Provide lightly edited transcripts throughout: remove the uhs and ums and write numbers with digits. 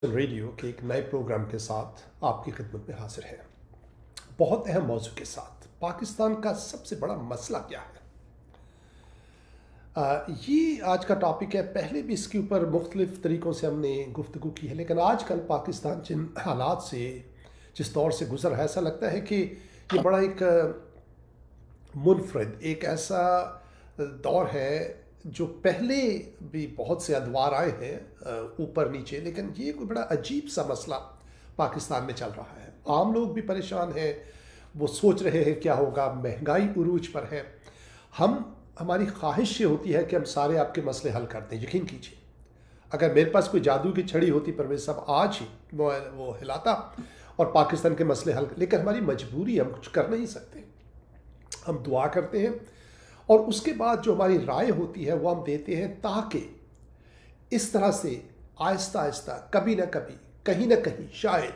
Radio के एक नए प्रोग्राम के साथ आपकी खिदमत में हाजिर है। बहुत अहम मौजू के साथ पाकिस्तान का सबसे बड़ा मसला क्या है। ये आज का टॉपिक है। पहले भी इसके ऊपर मुख्तलिफ तरीक़ों से हमने गुफ्तगू की है, लेकिन आजकल पाकिस्तान जिन हालात से जिस दौर से गुज़र रहा है, ऐसा लगता है कि ये बड़ा एक मुनफरद एक ऐसा दौर है जो पहले भी बहुत से अदवार आए हैं ऊपर नीचे, लेकिन ये कोई बड़ा अजीब सा मसला पाकिस्तान में चल रहा है। आम लोग भी परेशान हैं, वो सोच रहे हैं क्या होगा, महंगाई उरूज पर है। हमारी ख्वाहिश ये होती है कि हम सारे आपके मसले हल कर दें। यकीन कीजिए, अगर मेरे पास कोई जादू की छड़ी होती परवेज साहब, आज ही वो हिलाता और पाकिस्तान के मसले हल। लेकिन हमारी मजबूरी, हम कुछ कर नहीं सकते। हम दुआ करते हैं और उसके बाद जो हमारी राय होती है वो हम देते हैं, ताकि इस तरह से आहिस्ता आहिस्ता कभी ना कभी कहीं ना कहीं शायद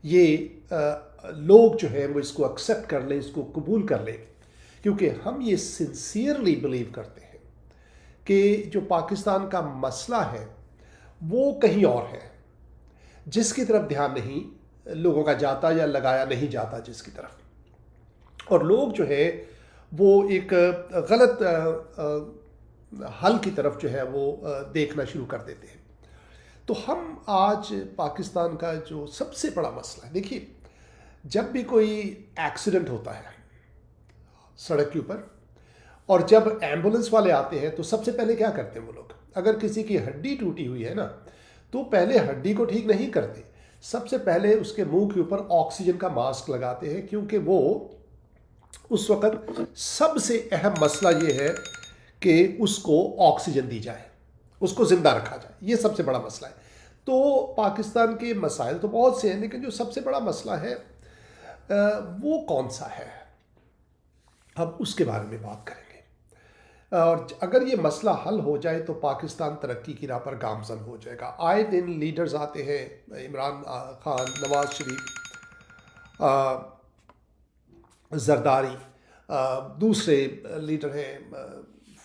ये लोग जो है वो इसको एक्सेप्ट कर लें, इसको कबूल कर लें। क्योंकि हम ये सिंसियरली बिलीव करते हैं कि जो पाकिस्तान का मसला है वो कहीं और है, जिसकी तरफ ध्यान नहीं लोगों का जाता या लगाया नहीं जाता जिसकी तरफ, और लोग जो है वो एक गलत हल की तरफ जो है वो देखना शुरू कर देते हैं। तो हम आज पाकिस्तान का जो सबसे बड़ा मसला है, देखिए, जब भी कोई एक्सीडेंट होता है सड़क के ऊपर और जब एम्बुलेंस वाले आते हैं तो सबसे पहले क्या करते हैं वो लोग, अगर किसी की हड्डी टूटी हुई है ना, तो पहले हड्डी को ठीक नहीं करते, सबसे पहले उसके मुंह के ऊपर ऑक्सीजन का मास्क लगाते हैं। क्योंकि वो उस वक़्त सबसे अहम मसला ये है कि उसको ऑक्सीजन दी जाए, उसको ज़िंदा रखा जाए। ये सबसे बड़ा मसला है। तो पाकिस्तान के मसाइल तो बहुत से हैं, लेकिन जो सबसे बड़ा मसला है वो कौन सा है, हम उसके बारे में बात करेंगे। और अगर ये मसला हल हो जाए तो पाकिस्तान तरक्की की राह पर गामजन हो जाएगा। आए दिन लीडर्स आते हैं, इमरान खान, नवाज शरीफ, जरदारी, दूसरे लीडर हैं,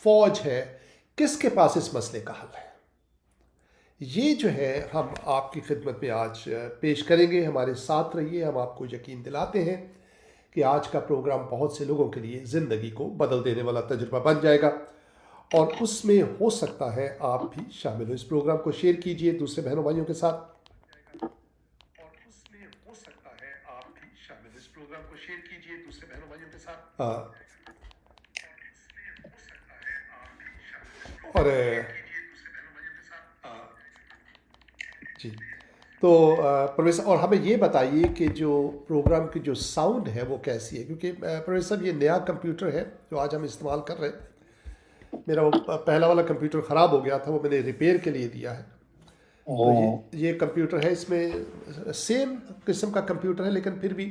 फौज है, किसके पास इस मसले का हल है? ये जो है हम आपकी खिदमत में आज पेश करेंगे। हमारे साथ रहिए, हम आपको यकीन दिलाते हैं कि आज का प्रोग्राम बहुत से लोगों के लिए ज़िंदगी को बदल देने वाला तजुर्बा बन जाएगा, और उसमें हो सकता है आप भी शामिल हो। इस प्रोग्राम को शेयर कीजिए दूसरे बहनों भाइयों के साथ, और उसमें हो सकता है आप भी शामिल। इस प्रोग्राम को शेयर कीजिए दूसरे बहनों भाइयों के साथ, और जी। तो परवेज, और हमें ये बताइए कि जो प्रोग्राम की जो साउंड है वो कैसी है, क्योंकि परवेज साहब ये नया कंप्यूटर है जो आज हम इस्तेमाल कर रहे हैं। मेरा वो पहला वाला कंप्यूटर ख़राब हो गया था, वो मैंने रिपेयर के लिए दिया है। तो ये कंप्यूटर है, इसमें सेम किस्म का कंप्यूटर है, लेकिन फिर भी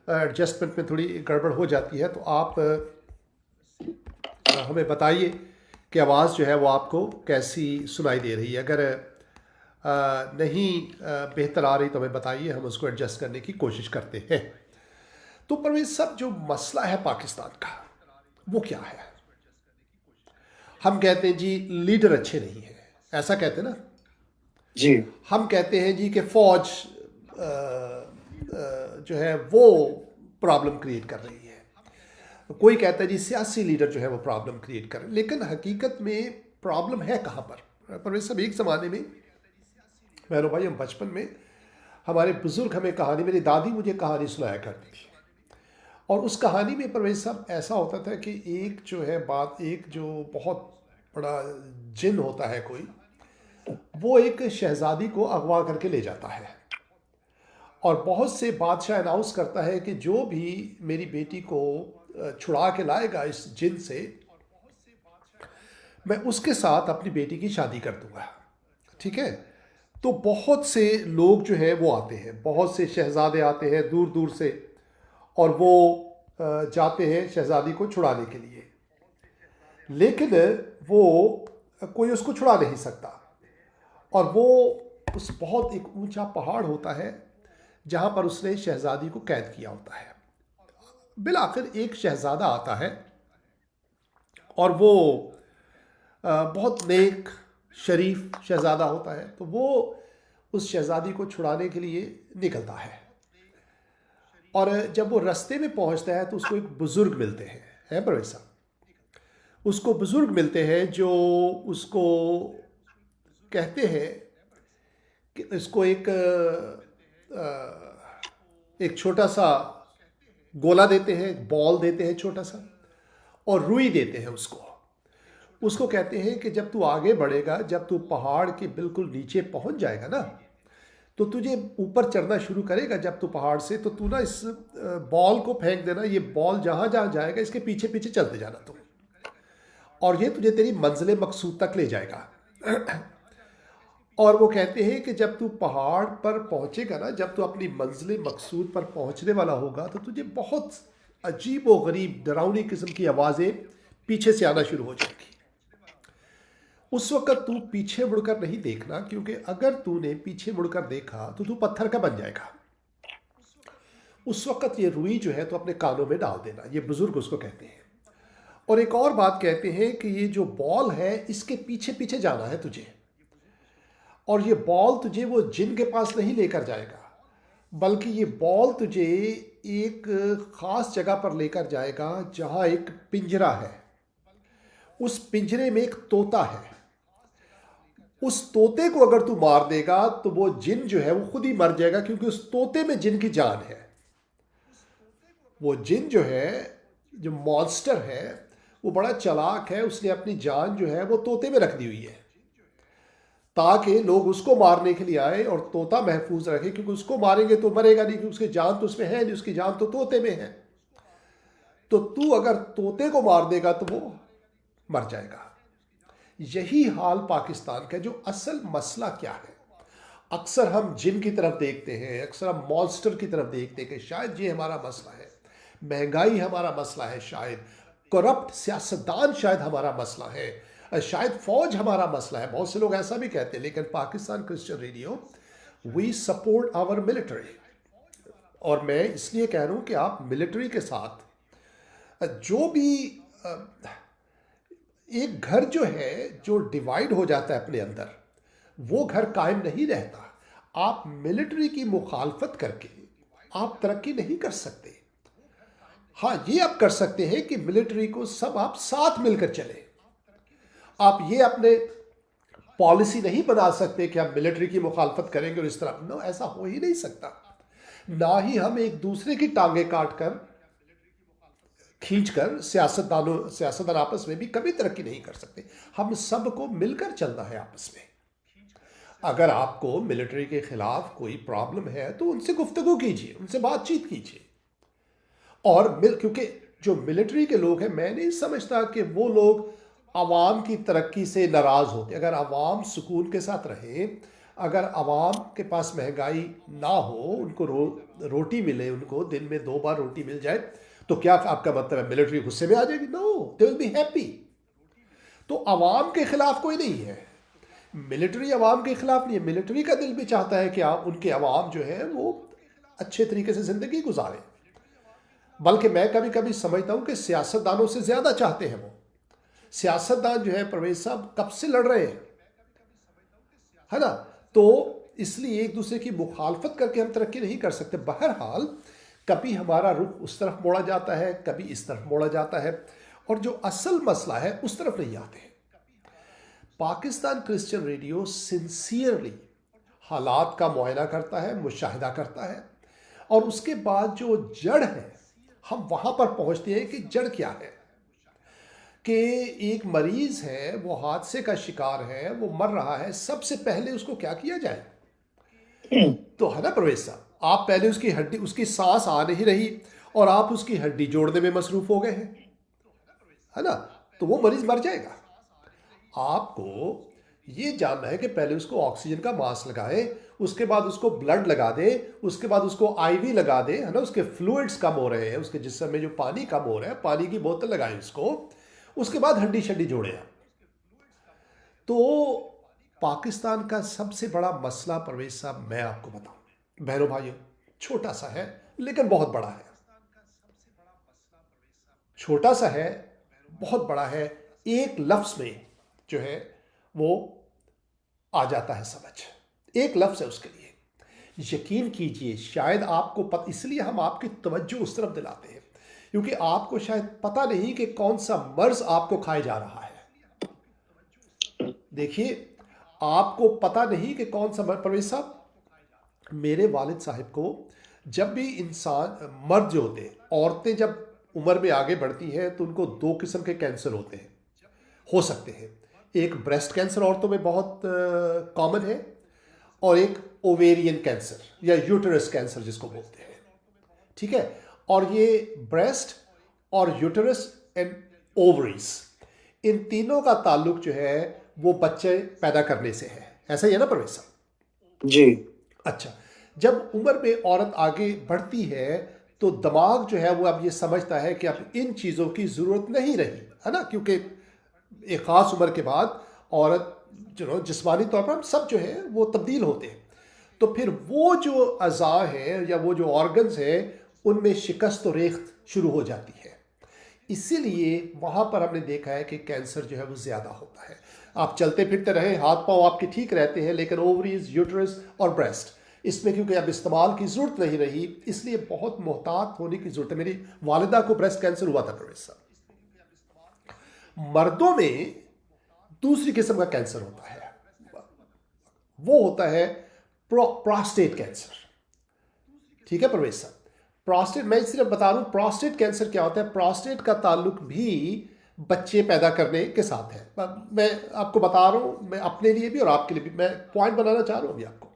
एडजस्टमेंट में थोड़ी गड़बड़ हो जाती है। तो आप हमें बताइए कि आवाज़ जो है वो आपको कैसी सुनाई दे रही है। अगर नहीं बेहतर आ रही तो हमें बताइए, हम उसको एडजस्ट करने की कोशिश करते हैं। तो परवेज साहब, जो मसला है पाकिस्तान का वो क्या है? हम कहते हैं जी लीडर अच्छे नहीं है, ऐसा कहते हैं ना जी। हम कहते हैं जी कि फौज जो है वो प्रॉब्लम क्रिएट कर रही है। कोई कहता है जी सियासी लीडर जो है वो प्रॉब्लम क्रिएट कर रहे हैं। लेकिन हकीकत में प्रॉब्लम है कहाँ पर? परवेज साहब, एक ज़माने में बहनों भाई, हम बचपन में हमारे बुज़ुर्ग हमें कहानी, मेरी दादी मुझे कहानी सुनाया करती थी, और उस कहानी में परवेज साहब ऐसा होता था कि एक जो है बात, एक जो बहुत बड़ा जिन होता है कोई, वो एक शहजादी को अगवा करके ले जाता है, और बहुत से बादशाह अनाउंस करता है कि जो भी मेरी बेटी को छुड़ा के लाएगा इस जिन से, मैं उसके साथ अपनी बेटी की शादी कर दूंगा। ठीक है? तो बहुत से लोग जो हैं वो आते हैं, बहुत से शहजादे आते हैं दूर दूर से, और वो जाते हैं शहजादी को छुड़ाने के लिए। लेकिन वो कोई उसको छुड़ा नहीं सकता, और वो उस बहुत एक ऊंचा पहाड़ होता है जहाँ पर उसने शहजादी को कैद किया होता है। बिलाखिर एक शहजादा आता है, और वो बहुत नेक शरीफ शहजादा होता है। तो वो उस शहजादी को छुड़ाने के लिए निकलता है। और जब वो रास्ते में पहुंचता है तो उसको एक बुजुर्ग मिलते हैं, है परवेज साहब। उसको बुजुर्ग मिलते हैं जो उसको कहते हैं कि इसको एक छोटा सा गोला देते हैं, एक बॉल देते हैं छोटा सा, और रुई देते हैं उसको। उसको कहते हैं कि जब तू आगे बढ़ेगा, जब तू पहाड़ के बिल्कुल नीचे पहुंच जाएगा ना, तो तुझे ऊपर चढ़ना शुरू करेगा जब तू पहाड़ से, तो तू ना इस बॉल को फेंक देना, ये बॉल जहां जहां जाएगा इसके पीछे पीछे चलते जाना तुम, और ये तुझे तेरी मंजिल मकसूद तक ले जाएगा। और वो कहते हैं कि जब तू पहाड़ पर पहुंचेगा ना, जब तू अपनी मंजिल मकसूद पर पहुंचने वाला होगा, तो तुझे बहुत अजीब व गरीब डरावनी किस्म की आवाज़ें पीछे से आना शुरू हो जाएगी। उस वक्त तू पीछे मुड़कर नहीं देखना, क्योंकि अगर तूने पीछे मुड़कर देखा तो तू पत्थर का बन जाएगा। उस वक्त ये रुई जो है तो अपने कानों में डाल देना, ये बुजुर्ग उसको कहते हैं। और एक और बात कहते हैं कि ये जो बॉल है इसके पीछे पीछे जाना है तुझे, और ये बॉल तुझे वो जिन के पास नहीं लेकर जाएगा, बल्कि ये बॉल तुझे एक खास जगह पर लेकर जाएगा जहां एक पिंजरा है। उस पिंजरे में एक तोता है। उस तोते को अगर तू मार देगा तो वो जिन जो है वो खुद ही मर जाएगा, क्योंकि उस तोते में जिन की जान है। वो जिन जो है, जो मॉन्स्टर है, वो बड़ा चालाक है। उसने अपनी जान जो है वो तोते में रख दी हुई है, ताकि लोग उसको मारने के लिए आए और तोता महफूज रखे, क्योंकि उसको मारेंगे तो मरेगा नहीं, क्योंकि उसकी जान तो उसमें है नहीं, उसकी जान तो तोते में है। तो तू अगर तोते को मार देगा तो वो मर जाएगा। यही हाल पाकिस्तान का। जो असल मसला क्या है, अक्सर हम जिन की तरफ देखते हैं, अक्सर हम मॉन्स्टर की तरफ देखते हैं कि शायद ये हमारा मसला है, महंगाई हमारा मसला है, शायद करप्ट सियासतदान शायद हमारा मसला है, शायद फौज हमारा मसला है। बहुत से लोग ऐसा भी कहते हैं, लेकिन Pakistan Christian radio, we support our military. और मैं इसलिए कह रहा हूं कि आप मिलिट्री के साथ जो भी एक घर जो है जो डिवाइड हो जाता है अपने अंदर, वो घर कायम नहीं रहता। आप मिलिट्री की मुखालफत करके आप तरक्की नहीं कर सकते। हाँ, ये आप कर सकते हैं कि मिलिट्री को सब आप साथ मिलकर चले। आप ये अपने पॉलिसी नहीं बना सकते कि हम मिलिट्री की मुखालफत करेंगे और इस तरह, नो, ऐसा हो ही नहीं सकता। ना ही हम एक दूसरे की टांगे काट कर खींचकर सियासतदान आपस में भी कभी तरक्की नहीं कर सकते। हम सबको मिलकर चलना है आपस में। अगर आपको मिलिट्री के खिलाफ कोई प्रॉब्लम है तो उनसे गुफ्तगू कीजिए, उनसे बातचीत कीजिए। और क्योंकि जो मिलिट्री के लोग हैं, मैं नहीं समझता कि वो लोग आवाम की तरक्की से नाराज होते। अगर आवाम सुकून के साथ रहे, अगर आवाम के पास महंगाई ना हो, उनको रोटी मिले, उनको दिन में 2 बार रोटी मिल जाए, तो क्या आपका मतलब है मिलिट्री गुस्से में आ जाएगी? No, they will be happy. तो आवाम के खिलाफ कोई नहीं है, मिलिट्री आवाम के खिलाफ नहीं है। मिलिट्री का दिल भी चाहता है कि आप उनके आवाम जो है वो अच्छे तरीके से जिंदगी गुजारें। बल्कि मैं कभी कभी समझता हूं कि सियासतदानों से ज्यादा चाहते हैं वो। सियासतदान जो है परवेज साहब कब से लड़ रहे हैं, है ना? तो इसलिए एक दूसरे की मुखालफत करके हम तरक्की नहीं कर सकते। बहरहाल कभी हमारा रुख उस तरफ मोड़ा जाता है, कभी इस तरफ मोड़ा जाता है, और जो असल मसला है उस तरफ नहीं आते हैं। पाकिस्तान क्रिश्चियन रेडियो सिंसियरली हालात का मुआयना करता है, मुशाहिदा करता है, और उसके बाद जो जड़ है हम वहां पर पहुंचते हैं कि जड़ क्या है। कि एक मरीज है, वो हादसे का शिकार है, वो मर रहा है, सबसे पहले उसको क्या किया जाए? तो है ना प्रवेश साहब, आप पहले उसकी हड्डी, उसकी सांस आ नहीं रही और आप उसकी हड्डी जोड़ने में मसरूफ हो गए हैं, है ना? तो वो मरीज मर जाएगा। आपको ये जानना है कि पहले उसको ऑक्सीजन का मास्क लगाएं, उसके बाद उसको ब्लड लगा दें, उसके बाद उसको आईवी लगा दें, है ना? उसके फ्लूइड्स कम हो रहे हैं, उसके जिस्म में जो पानी कम हो रहा है, पानी की बोतल लगाएं उसको, उसके बाद हड्डी शड्डी जोड़े आप। तो पाकिस्तान का सबसे बड़ा मसला परवेज साहब, मैं आपको बताऊं बहनों भाइयों, छोटा सा है लेकिन बहुत बड़ा है। छोटा सा है, बहुत बड़ा है। एक लफ्ज में जो है वो आ जाता है समझ। एक लफ्ज़ है उसके लिए। यकीन कीजिए, शायद आपको इसलिए हम आपकी तवज्जो उस तरफ दिलाते हैं क्योंकि आपको शायद पता नहीं कि कौन सा मर्ज आपको खाए जा रहा है। देखिए, आपको पता नहीं कि कौन सा मर्ज। परवेज साहब, मेरे वालिद साहब को जब भी इंसान, मर्द जो होते हैं, औरतें जब उम्र में आगे बढ़ती हैं तो उनको दो किस्म के कैंसर होते हैं, हो सकते हैं। एक ब्रेस्ट कैंसर औरतों में बहुत कॉमन है, और एक ओवेरियन कैंसर या यूटरस कैंसर जिसको बोलते हैं। ठीक है, और ये ब्रेस्ट और यूटरस एंड ओवरीज, इन तीनों का ताल्लुक जो है वो बच्चे पैदा करने से है। ऐसा ही है ना परवेज साहब? जी। अच्छा, जब उम्र में औरत आगे बढ़ती है तो दिमाग जो है वो अब ये समझता है कि अब इन चीज़ों की ज़रूरत नहीं रही है ना, क्योंकि एक ख़ास उम्र के बाद औरत जो जिस्मानी तौर पर हम सब जो है वो तब्दील होते हैं। तो फिर वो जो अज़ा हैं या वो जो ऑर्गन्स हैं उनमें शिकस्त और रेख्त शुरू हो जाती है। इसीलिए वहाँ पर हमने देखा है कि कैंसर जो है वो ज़्यादा होता है। आप चलते फिरते रहे, हाथ पांव आपके ठीक रहते हैं, लेकिन ओवरीज, यूटरस और ब्रेस्ट, इसमें क्योंकि अब इस्तेमाल की ज़रूरत नहीं रही, इसलिए बहुत मोहतात होने की ज़रूरत है। मेरी वालिदा को ब्रेस्ट कैंसर हुआ था परवेज साहब। मर्दों में दूसरी किस्म का कैंसर होता है, वो होता है प्रोस्टेट कैंसर। ठीक है परवेज साहब, प्रोस्टेट, मैं सिर्फ बता रहा हूं प्रोस्टेट कैंसर क्या होता है। प्रोस्टेट का ताल्लुक भी बच्चे पैदा करने के साथ है। मैं आपको बता रहा हूं, मैं अपने लिए भी और आपके लिए भी मैं पॉइंट बनाना चाह रहा हूं अभी आपको।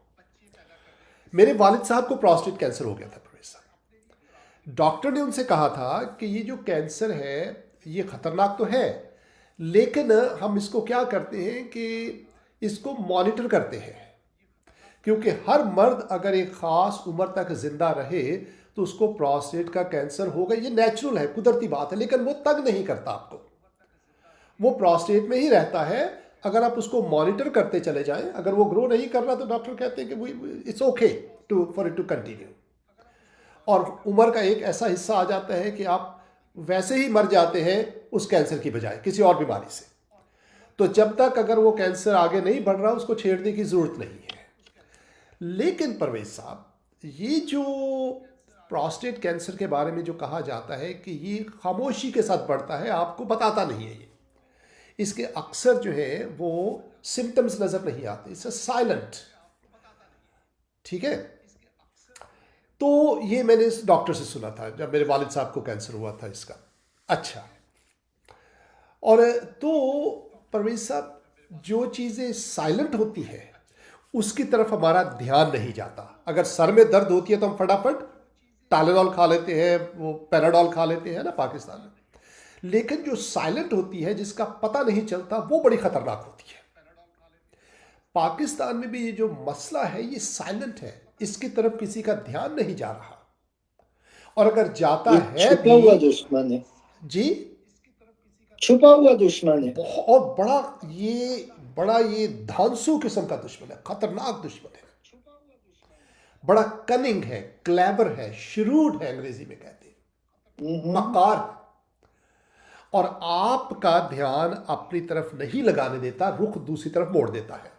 मेरे वालिद साहब को प्रोस्टेट कैंसर हो गया था परवेज साहब। डॉक्टर ने उनसे कहा था कि ये जो कैंसर है ये खतरनाक तो है, लेकिन हम इसको क्या करते हैं कि इसको मॉनिटर करते हैं, क्योंकि हर मर्द अगर एक ख़ास उम्र तक ज़िंदा रहे तो उसको प्रोस्टेट का कैंसर होगा। ये नेचुरल है, कुदरती बात है, लेकिन वो तंग नहीं करता आपको, वो प्रोस्टेट में ही रहता है। अगर आप उसको मॉनिटर करते चले जाएं, अगर वो ग्रो नहीं कर रहा तो डॉक्टर कहते हैं कि it's okay to for it to continue. और उम्र का एक ऐसा हिस्सा आ जाता है कि आप वैसे ही मर जाते हैं उस कैंसर की बजाय किसी और बीमारी से। तो जब तक अगर वो कैंसर आगे नहीं बढ़ रहा उसको छेड़ने की ज़रूरत नहीं है। लेकिन परवेज साहब, ये जो प्रोस्टेट कैंसर के बारे में जो कहा जाता है कि ये खामोशी के साथ बढ़ता है, आपको बताता नहीं है, ये इसके अक्सर जो है वो सिम्टम्स नज़र नहीं आते, इट्स साइलेंट। ठीक है, तो ये मैंने इस डॉक्टर से सुना था जब मेरे वालिद साहब को कैंसर हुआ था इसका। अच्छा, और तो परवेज साहब, जो चीज़ें साइलेंट होती है उसकी तरफ हमारा ध्यान नहीं जाता। अगर सर में दर्द होती है तो हम फटाफट टालेनॉल खा लेते हैं, वो पैराडॉल खा लेते हैं ना पाकिस्तान में। लेकिन जो साइलेंट होती है, जिसका पता नहीं चलता, वो बड़ी खतरनाक होती है। पाकिस्तान में भी ये जो मसला है ये साइलेंट है, इसकी तरफ किसी का ध्यान नहीं जा रहा, और अगर जाता ये है छुपा भी। हुआ दुश्मन है, जी, छुपा हुआ दुश्मन है। बहुत बड़ा ये धांसू किस्म का दुश्मन है, खतरनाक दुश्मन है, बड़ा कनिंग है, क्लेवर है, श्रूड है, अंग्रेजी में कहते हैं, मक्कार। और आपका ध्यान अपनी तरफ नहीं लगाने देता, रुख दूसरी तरफ मोड़ देता है।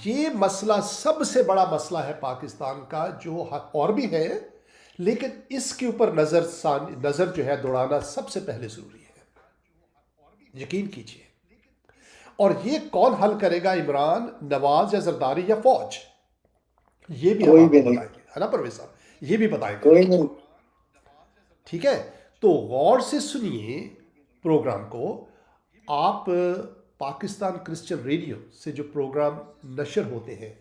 ये मसला सबसे बड़ा मसला है पाकिस्तान का, जो और भी है, लेकिन इसके ऊपर नजर जो है दौड़ाना सबसे पहले जरूरी है, यकीन कीजिए। और ये कौन हल करेगा, इमरान, नवाज या जरदारी या फौज? ये भी हम कोई भी आपको नहीं, बताएंगे, है ना परवेज साहब, ये भी बताएंगे। कोई नहीं। ठीक है, तो गौर से सुनिए प्रोग्राम को। आप पाकिस्तान क्रिश्चियन रेडियो से जो प्रोग्राम नशर होते हैं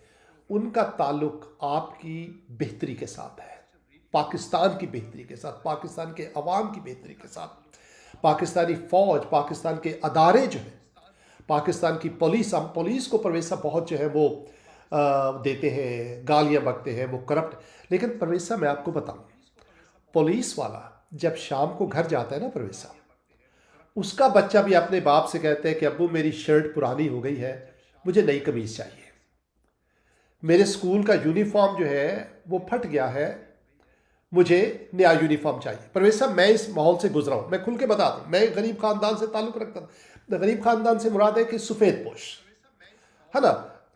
उनका ताल्लुक आपकी बेहतरी के साथ है, पाकिस्तान की बेहतरी के साथ, पाकिस्तान के अवाम की बेहतरी के साथ। पाकिस्तानी फ़ौज, पाकिस्तान के अदारे जो हैं, पाकिस्तान की पुलिस, हम पुलिस को परवेज साहब बहुत जो है वो देते हैं, गालियाँ बकते हैं, वो करप्ट। लेकिन परवेज साहब मैं आपको बताऊँ, पुलिस वाला जब शाम को घर जाता है ना परवेज साहब, उसका बच्चा भी अपने बाप से कहते हैं कि अब्बू मेरी शर्ट पुरानी हो गई है, मुझे नई कमीज चाहिए, मेरे स्कूल का यूनिफॉर्म जो है वो फट गया है, मुझे नया यूनिफॉर्म चाहिए। परवेज साहब, मैं इस माहौल से गुजरा हूं, मैं खुल के बता दूं, मैं गरीब खानदान से ताल्लुक रखता हूं। गरीब खानदान से मुराद है कि सफ़ेद पोश, है ना,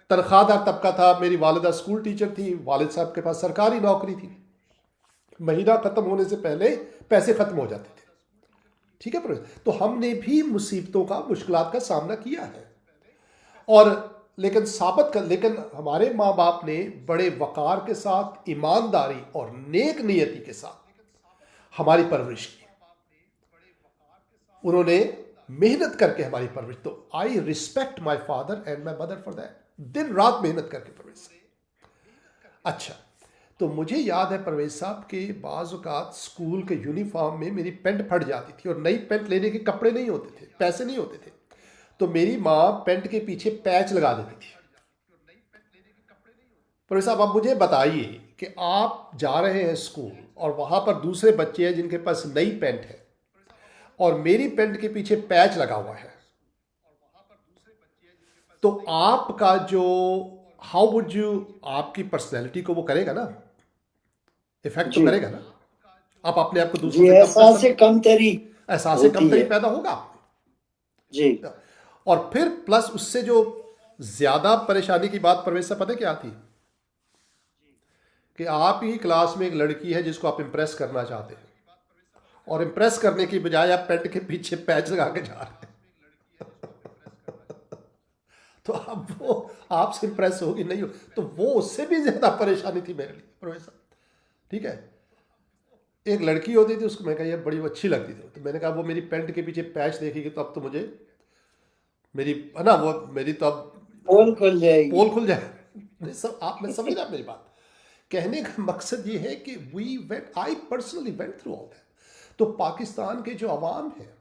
तनख्वाहदार तबका था। मेरी वालिदा स्कूल टीचर थी, वालिद साहब के पास सरकारी नौकरी थी। महीना खत्म होने से पहले पैसे खत्म हो जाते थे। ठीक है प्रोफेसर, तो हमने भी मुसीबतों का, मुश्किलात का सामना किया है। और लेकिन हमारे माँ बाप ने बड़े वकार के साथ, ईमानदारी और नेक नियति के साथ हमारी परवरिश की। उन्होंने मेहनत करके हमारी परवरिश, तो I respect my father and my mother for that. दिन रात मेहनत करके परवरिश। अच्छा, तो मुझे याद है परवेज साहब के बाज़ औक़ात स्कूल के यूनिफॉर्म में मेरी पेंट फट जाती थी और नई पेंट लेने के कपड़े नहीं होते थे, पैसे नहीं होते थे, तो मेरी माँ पेंट के पीछे पैच लगा देती थी। परवेज साहब, आप मुझे बताइए कि आप जा रहे हैं स्कूल और वहाँ पर दूसरे बच्चे हैं जिनके पास नई पेंट है और मेरी पेंट के पीछे पैच लगा हुआ है, तो आपका जो हाउ वुड यू, आपकी पर्सनैलिटी को वो करेगा ना, इफेक्ट तो जी करेगा ना। आप अपने आप को दूसरों जी, से एहसास से कमतरी एहसास से होती कमतरी है। पैदा होगा आप में। जी और फिर प्लस उससे जो ज्यादा परेशानी की बात परवेश साहब पता है क्या थी, कि आप ही क्लास में एक लड़की है जिसको आप इंप्रेस करना चाहते हैं और इंप्रेस करने की बजाय आप पेंट के पीछे पैच लगा के जा रहे हैं तो अब वो आपसे इंप्रेस होगी नहीं हो, तो वो उससे भी ज्यादा परेशानी थी मेरे लिए परवेश साहब। ठीक है, एक लड़की होती थी, उसको मैं कहा ये बड़ी अच्छी लगती थी, तो मैंने कहा वो मेरी पेंट के पीछे पैच देखेगी तो अब तो मुझे मेरी, है ना, वो मेरी तो अब पोल खुल जाएगी। पोल खुल जाए। सब आप, मैं समझ रहा मेरी बात। कहने का मकसद ये है कि I personally went through all that. तो पाकिस्तान के जो अवाम है,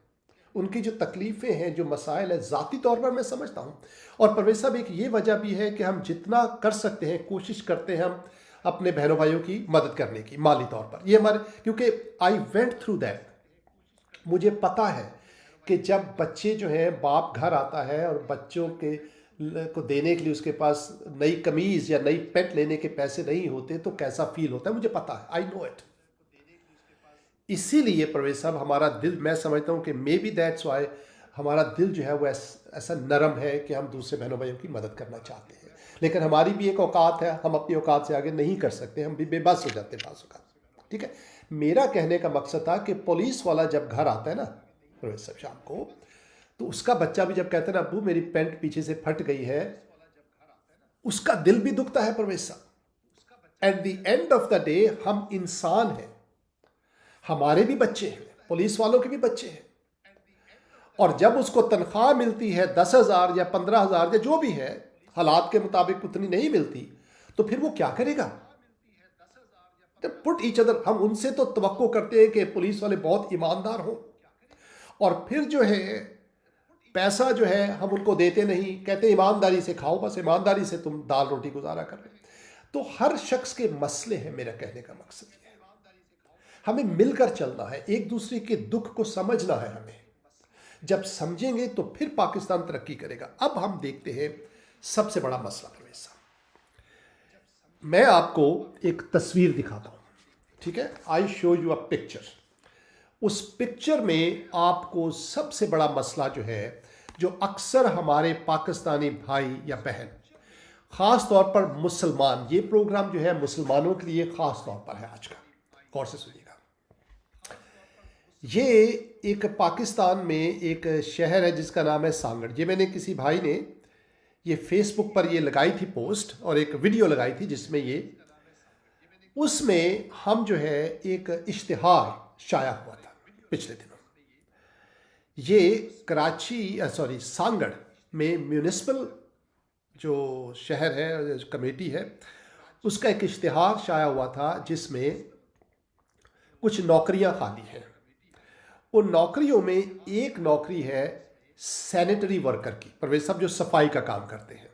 उनकी जो तकलीफ़ें हैं, जो मसाइल है, ज़ाती तौर पर मैं समझता हूँ। और परवेज साहब, एक ये वजह भी है कि हम जितना कर सकते हैं कोशिश करते हैं हम अपने बहनों भाइयों की मदद करने की माली तौर पर। ये हमारे, क्योंकि आई वेंट थ्रू दैट, मुझे पता है कि जब बच्चे जो हैं, बाप घर आता है और बच्चों के को देने के लिए उसके पास नई कमीज़ या नई पेंट लेने के पैसे नहीं होते तो कैसा फील होता है, मुझे पता है, आई नो इट। इसीलिए परवेज साहब, हमारा दिल, मैं समझता हूँ कि मे बी दैट्स वाई हमारा दिल जो है वो ऐसा नरम है कि हम दूसरे बहनों भाइयों की मदद करना चाहते हैं। लेकिन हमारी भी एक औकात है, हम अपनी औकात से आगे नहीं कर सकते, हम भी बेबस हो जाते हैं बाज़ औक़ात। ठीक है, मेरा कहने का मकसद था कि पुलिस वाला जब घर आता है ना परवेज साहब शाम को, तो उसका बच्चा भी जब कहता है ना अबू मेरी पेंट पीछे से फट गई है, उसका दिल भी दुखता है परवेज साहब। At the end of the day हम इंसान हैं, हमारे भी बच्चे हैं, पुलिस वालों के भी बच्चे हैं, और जब उसको तनख्वाह मिलती है 10,000 या 15,000 या जो भी है, हालात के मुताबिक उतनी नहीं मिलती, तो फिर वो क्या करेगा। पुट ईच अदर, हम उनसे तो तवक्को करते हैं कि पुलिस वाले बहुत ईमानदार हों, और फिर जो है पैसा जो है हम उनको देते नहीं, कहते ईमानदारी से खाओ, बस ईमानदारी से तुम दाल रोटी गुजारा कर लो। तो हर शख्स के मसले हैं, मेरा कहने का मकसद ये है हमें मिलकर चलना है, एक दूसरे के दुख को समझना है। हमें जब समझेंगे तो फिर पाकिस्तान तरक्की करेगा। अब हम देखते हैं सबसे बड़ा मसला परवेज साहब, मैं आपको एक तस्वीर दिखाता हूं, ठीक है, I show you a picture. उस पिक्चर में आपको सबसे बड़ा मसला जो है, जो अक्सर हमारे पाकिस्तानी भाई या बहन, ख़ास तौर पर मुसलमान, ये प्रोग्राम जो है मुसलमानों के लिए ख़ास तौर पर है आज का, गौर से सुनिएगा। ये एक पाकिस्तान में एक शहर है जिसका नाम है सांगड़। ये मैंने किसी भाई ने ये फेसबुक पर ये लगाई थी पोस्ट, और एक वीडियो लगाई थी जिसमें ये, उसमें हम जो है एक इश्तिहार शाया हुआ था पिछले दिनों। ये कराची सॉरी सांगड़ में म्यूनिसिपल जो शहर है, कमेटी है, उसका एक इश्तिहार शाया हुआ था जिसमें कुछ नौकरियां खाली हैं। उन नौकरियों में एक नौकरी है सैनिटरी वर्कर की, परवेज साहब, जो सफाई का काम करते हैं,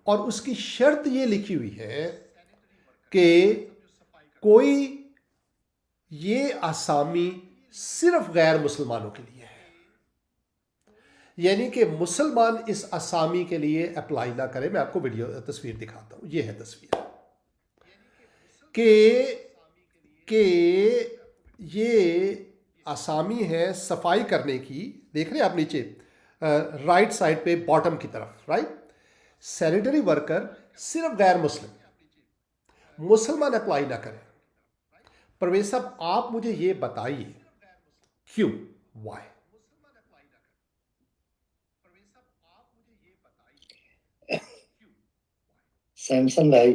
और उसकी शर्त ये लिखी हुई है कि कोई, ये आसामी सिर्फ गैर मुसलमानों के लिए है, यानी कि मुसलमान इस आसामी के लिए अप्लाई ना करें। मैं आपको वीडियो तस्वीर दिखाता हूं, ये है तस्वीर कि ये आसामी है सफाई करने की, देख रहे हैं आप नीचे राइट साइड पे बॉटम की तरफ, राइट, सैनिटरी वर्कर सिर्फ गैर मुस्लिम, मुसलमान अप्लाई ना करें। परवेज साहब आप मुझे ये बताइए क्यों, वाई? सैमसन भाई,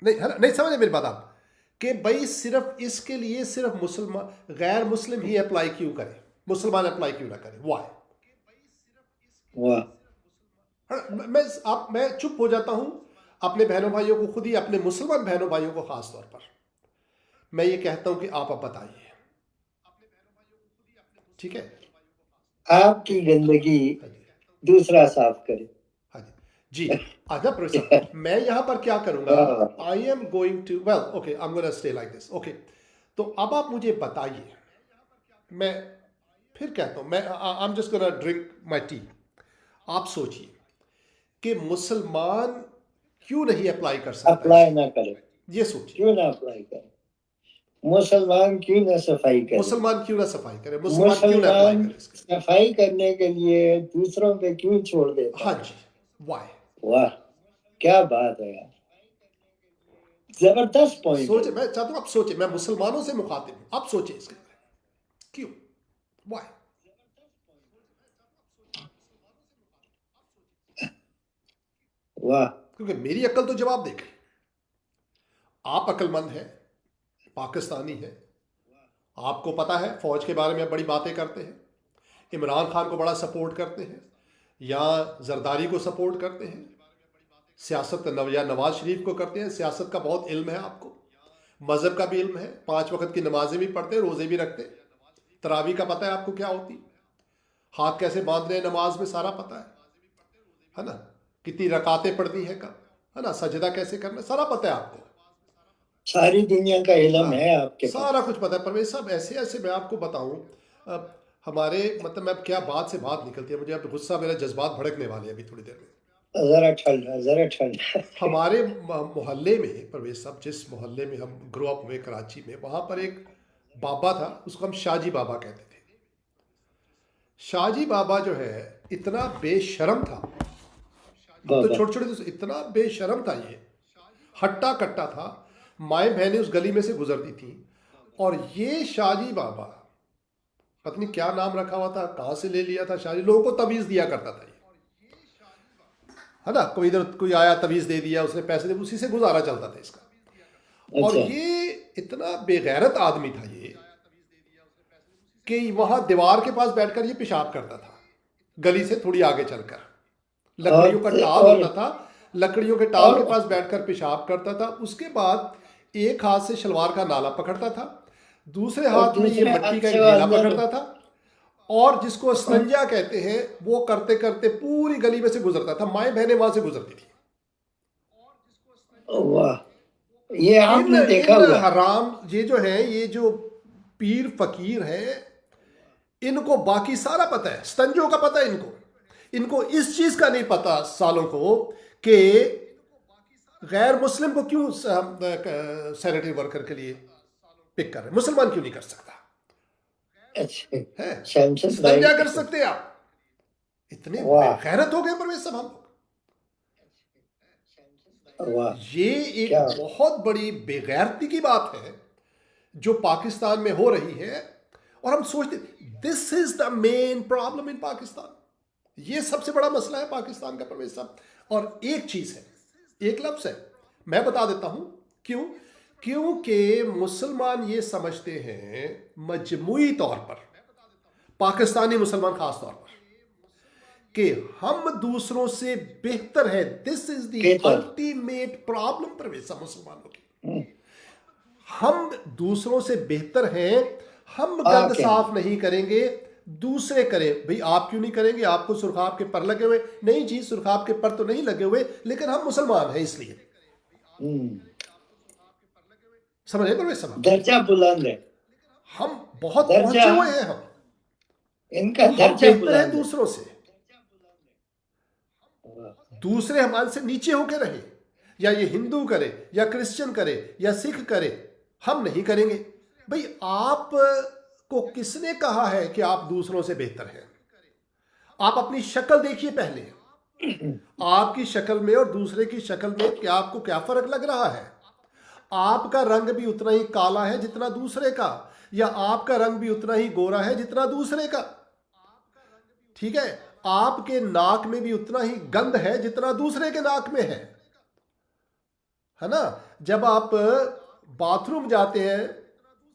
नहीं है ना, नहीं समझे मेरी बात आप, कि भाई सिर्फ इसके लिए सिर्फ मुसलमान गैर मुस्लिम ही अप्लाई क्यों करें, मुसलमान अप्लाई क्यों ना करें, वाई? वाह, मैं चुप हो जाता हूं अपने बहनों भाइयों को, खुद ही अपने मुसलमान बहनों भाइयों को खास तौर पर मैं ये कहता हूं कि आप अब बताइए, ठीक है? आपकी गंदगी हाँ जी, दूसरा साफ करे। हाँ जी जी। अच्छा प्रोफेसर, मैं यहां पर क्या करूंगा, वाह, I am going to well okay, I am gonna stay like this, okay. तो अब आप मुझे बताइए, मैं फिर कहता हूं, मैं I am just gonna drink my T. आप सोचिए कि मुसलमान क्यों नहीं अप्लाई कर सकता अप्लाई ना करे, ये सोचिए। क्यों ना अप्लाई करे? मुसलमान क्यों ना सफाई करे? मुसलमान क्यों ना सफाई करे, मुसलमान क्यों ना अप्लाई मुसलमान करे इसके? सफाई करने के लिए दूसरों पे क्यों छोड़ देता हाँ है? जी, वाई? वाह, क्या बात है यार, जबरदस्त पॉइंट है। सोचे, मैं चाहता हूं आप सोचे, मैं मुसलमानों से मुखातिब हूं, आप सोचिए इसके बारे में क्यों, वाई? वाह, क्योंकि मेरी अक्ल तो जवाब देगी, आप अक्लमंद हैं, पाकिस्तानी हैं, आपको पता है फौज के बारे में बड़ी बातें करते हैं, इमरान खान को बड़ा सपोर्ट करते हैं या जरदारी को सपोर्ट करते हैं, सियासत या नवाज शरीफ को करते हैं, सियासत का बहुत इल्म है आपको, मजहब का भी इल्म है, 5 वक्त की नमाजें भी पढ़ते हैं, रोजे भी रखते हैं, तरावी का पता है आपको क्या होती है, हाथ कैसे बांधने हैं नमाज में सारा पता है ना, कितनी रकातें पढ़नी है का, है ना, सजदा कैसे करना सारा पता है आपको, सारी दुनिया का इल्म हाँ, है आपके पास। सारा कुछ पता है। परवेज साहब ऐसे ऐसे मैं आपको बताऊं, अब हमारे मतलब मैं क्या बात से बात निकलती है, मुझे अब गुस्सा, मेरा जज्बात भड़कने वाले हैं अभी थोड़ी देर में। जरा ठंडा, जरा ठंडा। हमारे मोहल्ले में परवेज साहब, जिस मोहल्ले में हम ग्रो अप हुए कराची में, वहाँ पर एक बाबा था, उसको हम शाहजी बाबा कहते थे। शाहजी बाबा जो है इतना बेशरम था, अब तो बाबा, छोटे छोटे तो इतना बेशरम था, ये हट्टा कट्टा था, माएँ बहनें उस गली में से गुजरती थी, और ये शाहजी बाबा पत्नी क्या नाम रखा हुआ था, कहाँ से ले लिया था, शाहजी लोगों को तवीज़ दिया करता था ये, है ना, कोई इधर कोई आया तवीज़ दे दिया, उसने पैसे दे, उसी से गुजारा चलता था इसका। और अच्छा, ये इतना बेगैरत आदमी था ये, कि वहां दीवार के पास बैठकर ये पेशाब करता था, गली से थोड़ी आगे चलकर, लकड़ियों का टाल और होता था, लकड़ियों के टाल के और पास बैठकर पेशाब करता था। उसके बाद एक हाथ से शलवार का नाला पकड़ता था, दूसरे और हाथ में ये दूसरे मिट्टी हाथ का से एक वो ढेला अंदर। पकड़ता था, और जिसको स्तंजा कहते हैं, वो करते करते पूरी गली में से गुजरता था, माएँ बहनें वहां से गुजरती थी। वाह, ये इन आपने देखा इन हुआ है। हराम, ये जो है, ये जो पीर फकीर है, इनको बाकी सारा पता है, स्तंजों का पता है इनको, इनको इस चीज का नहीं पता सालों को कि गैर मुस्लिम को क्यों सैनिटरी वर्कर के लिए पिक कर रहे हैं, मुसलमान क्यों नहीं कर सकता अच्छा, है, शमशद भाई, स्तंजा कर सकते हैं आप, इतने वाह, बेगैरत हो गए परवेज साहब हम लोग। वाह, ये एक क्या बहुत बड़ी बेगैरती की बात है जो पाकिस्तान में हो रही है, और हम सोचते this is the main problem in Pakistan, ये सबसे बड़ा मसला है पाकिस्तान का परवेज साहब। और एक चीज है, एक लफ्ज है, मैं बता देता हूं क्यों, क्योंकि मुसलमान ये समझते हैं मजमूई तौर पर, पाकिस्तानी मुसलमान खास तौर पर, कि हम दूसरों से बेहतर है, दिस इज द बेहतर। अल्टीमेट प्रॉब्लम परवेज साहब मुसलमानों की, हम्म, हम दूसरों से बेहतर हैं, हम हाँ गंद क्या, साफ नहीं करेंगे, दूसरे करें। भाई आप क्यों नहीं करेंगे, आपको सुरखाब के पर लगे हुए, नहीं जी सुरखाब के पर तो नहीं लगे हुए, लेकिन हम मुसलमान हैं इसलिए, हम्म, समझे परवेज साहब, दर्जा बुलंद है, हम बहुत दर्जा, पहुंचे हुए हैं हम, इनका तो हम दर्जा बेहतर हैं बुलंद है। दूसरों से, वाह, दूसरे हमारे से नीचे होकर रहे, या ये हिंदू करे या क्रिश्चियन करे या सिख करे, हम नहीं करेंगे। भाई आप को किसने कहा है कि आप दूसरों से बेहतर हैं, आप अपनी शक्ल देखिए पहले, आपकी शक्ल में और दूसरे की शक्ल में क्या आपको क्या फर्क लग रहा है? आपका रंग भी उतना ही काला है जितना दूसरे का, या आपका रंग भी उतना ही गोरा है जितना दूसरे का। ठीक है, आपके नाक में भी उतना ही गंध है जितना दूसरे के नाक में है ना। जब आप बाथरूम जाते हैं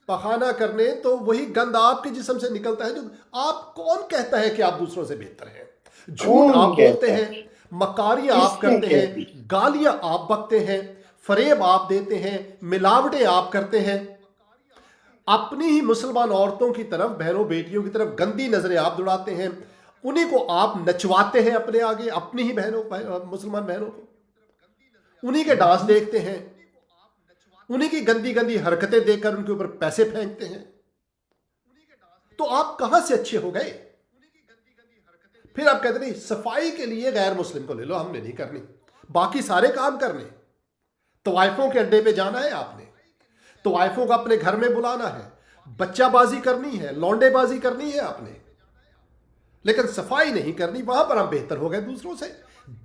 पखाना करने तो वही गंद आपके जिस्म से निकलता है। जो आप, कौन कहता है कि आप दूसरों से बेहतर हैं? झूठ कौन आप बोलते कहता हैं, है? मकारियां आप किसने करते कह हैं, दी? गालियां आप बकते हैं, फरेब आप देते हैं, मिलावटें आप करते हैं, अपनी ही मुसलमान औरतों की तरफ, बहनों बेटियों की तरफ गंदी नजरें आप दौड़ाते हैं, उन्हीं को आप नचवाते हैं अपने आगे, अपनी ही मुसलमान बहनों को उन्हीं के डांस देखते हैं, उन्हीं की गंदी गंदी हरकतें देखकर उनके ऊपर पैसे फेंकते हैं। तो आप कहां से अच्छे हो गए? फिर आप कहते नहीं, सफाई के लिए गैर मुस्लिम को ले लो, हमने नहीं करनी, बाकी सारे काम करने। तवाइफों के अड्डे पे जाना है आपने, तवाइफों को अपने घर में बुलाना है, बच्चाबाजी करनी है, लौंडेबाजी करनी है आपने, लेकिन सफाई नहीं करनी। वहां पर हम बेहतर हो गए दूसरों से।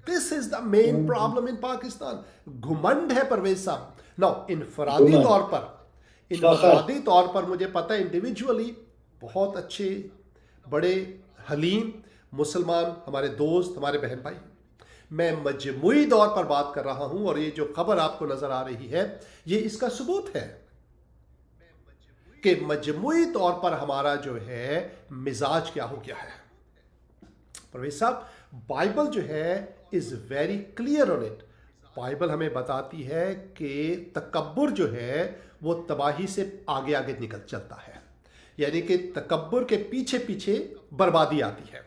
This is the main problem in Pakistan. घुमंड है परवेज साहब। नो, घुमंड, फखर। इनफरादी तौर पर मुझे पता है, इंडिविजुअली बहुत अच्छे, बड़े हलीम मुसलमान हमारे दोस्त, हमारे बहन भाई। मैं मजमूई तौर पर बात कर रहा हूं, और ये जो खबर आपको नजर आ रही है ये इसका सबूत है कि मजमूई तौर पर हमारा जो है मिजाज क्या हो गया है। परवेज साहब, बाइबल जो है is very clear on it. Bible हमें बताती है कि तकब्बुर जो है वो तबाही से आगे आगे निकल चलता है, यानी कि तकब्बुर के पीछे पीछे बर्बादी आती है।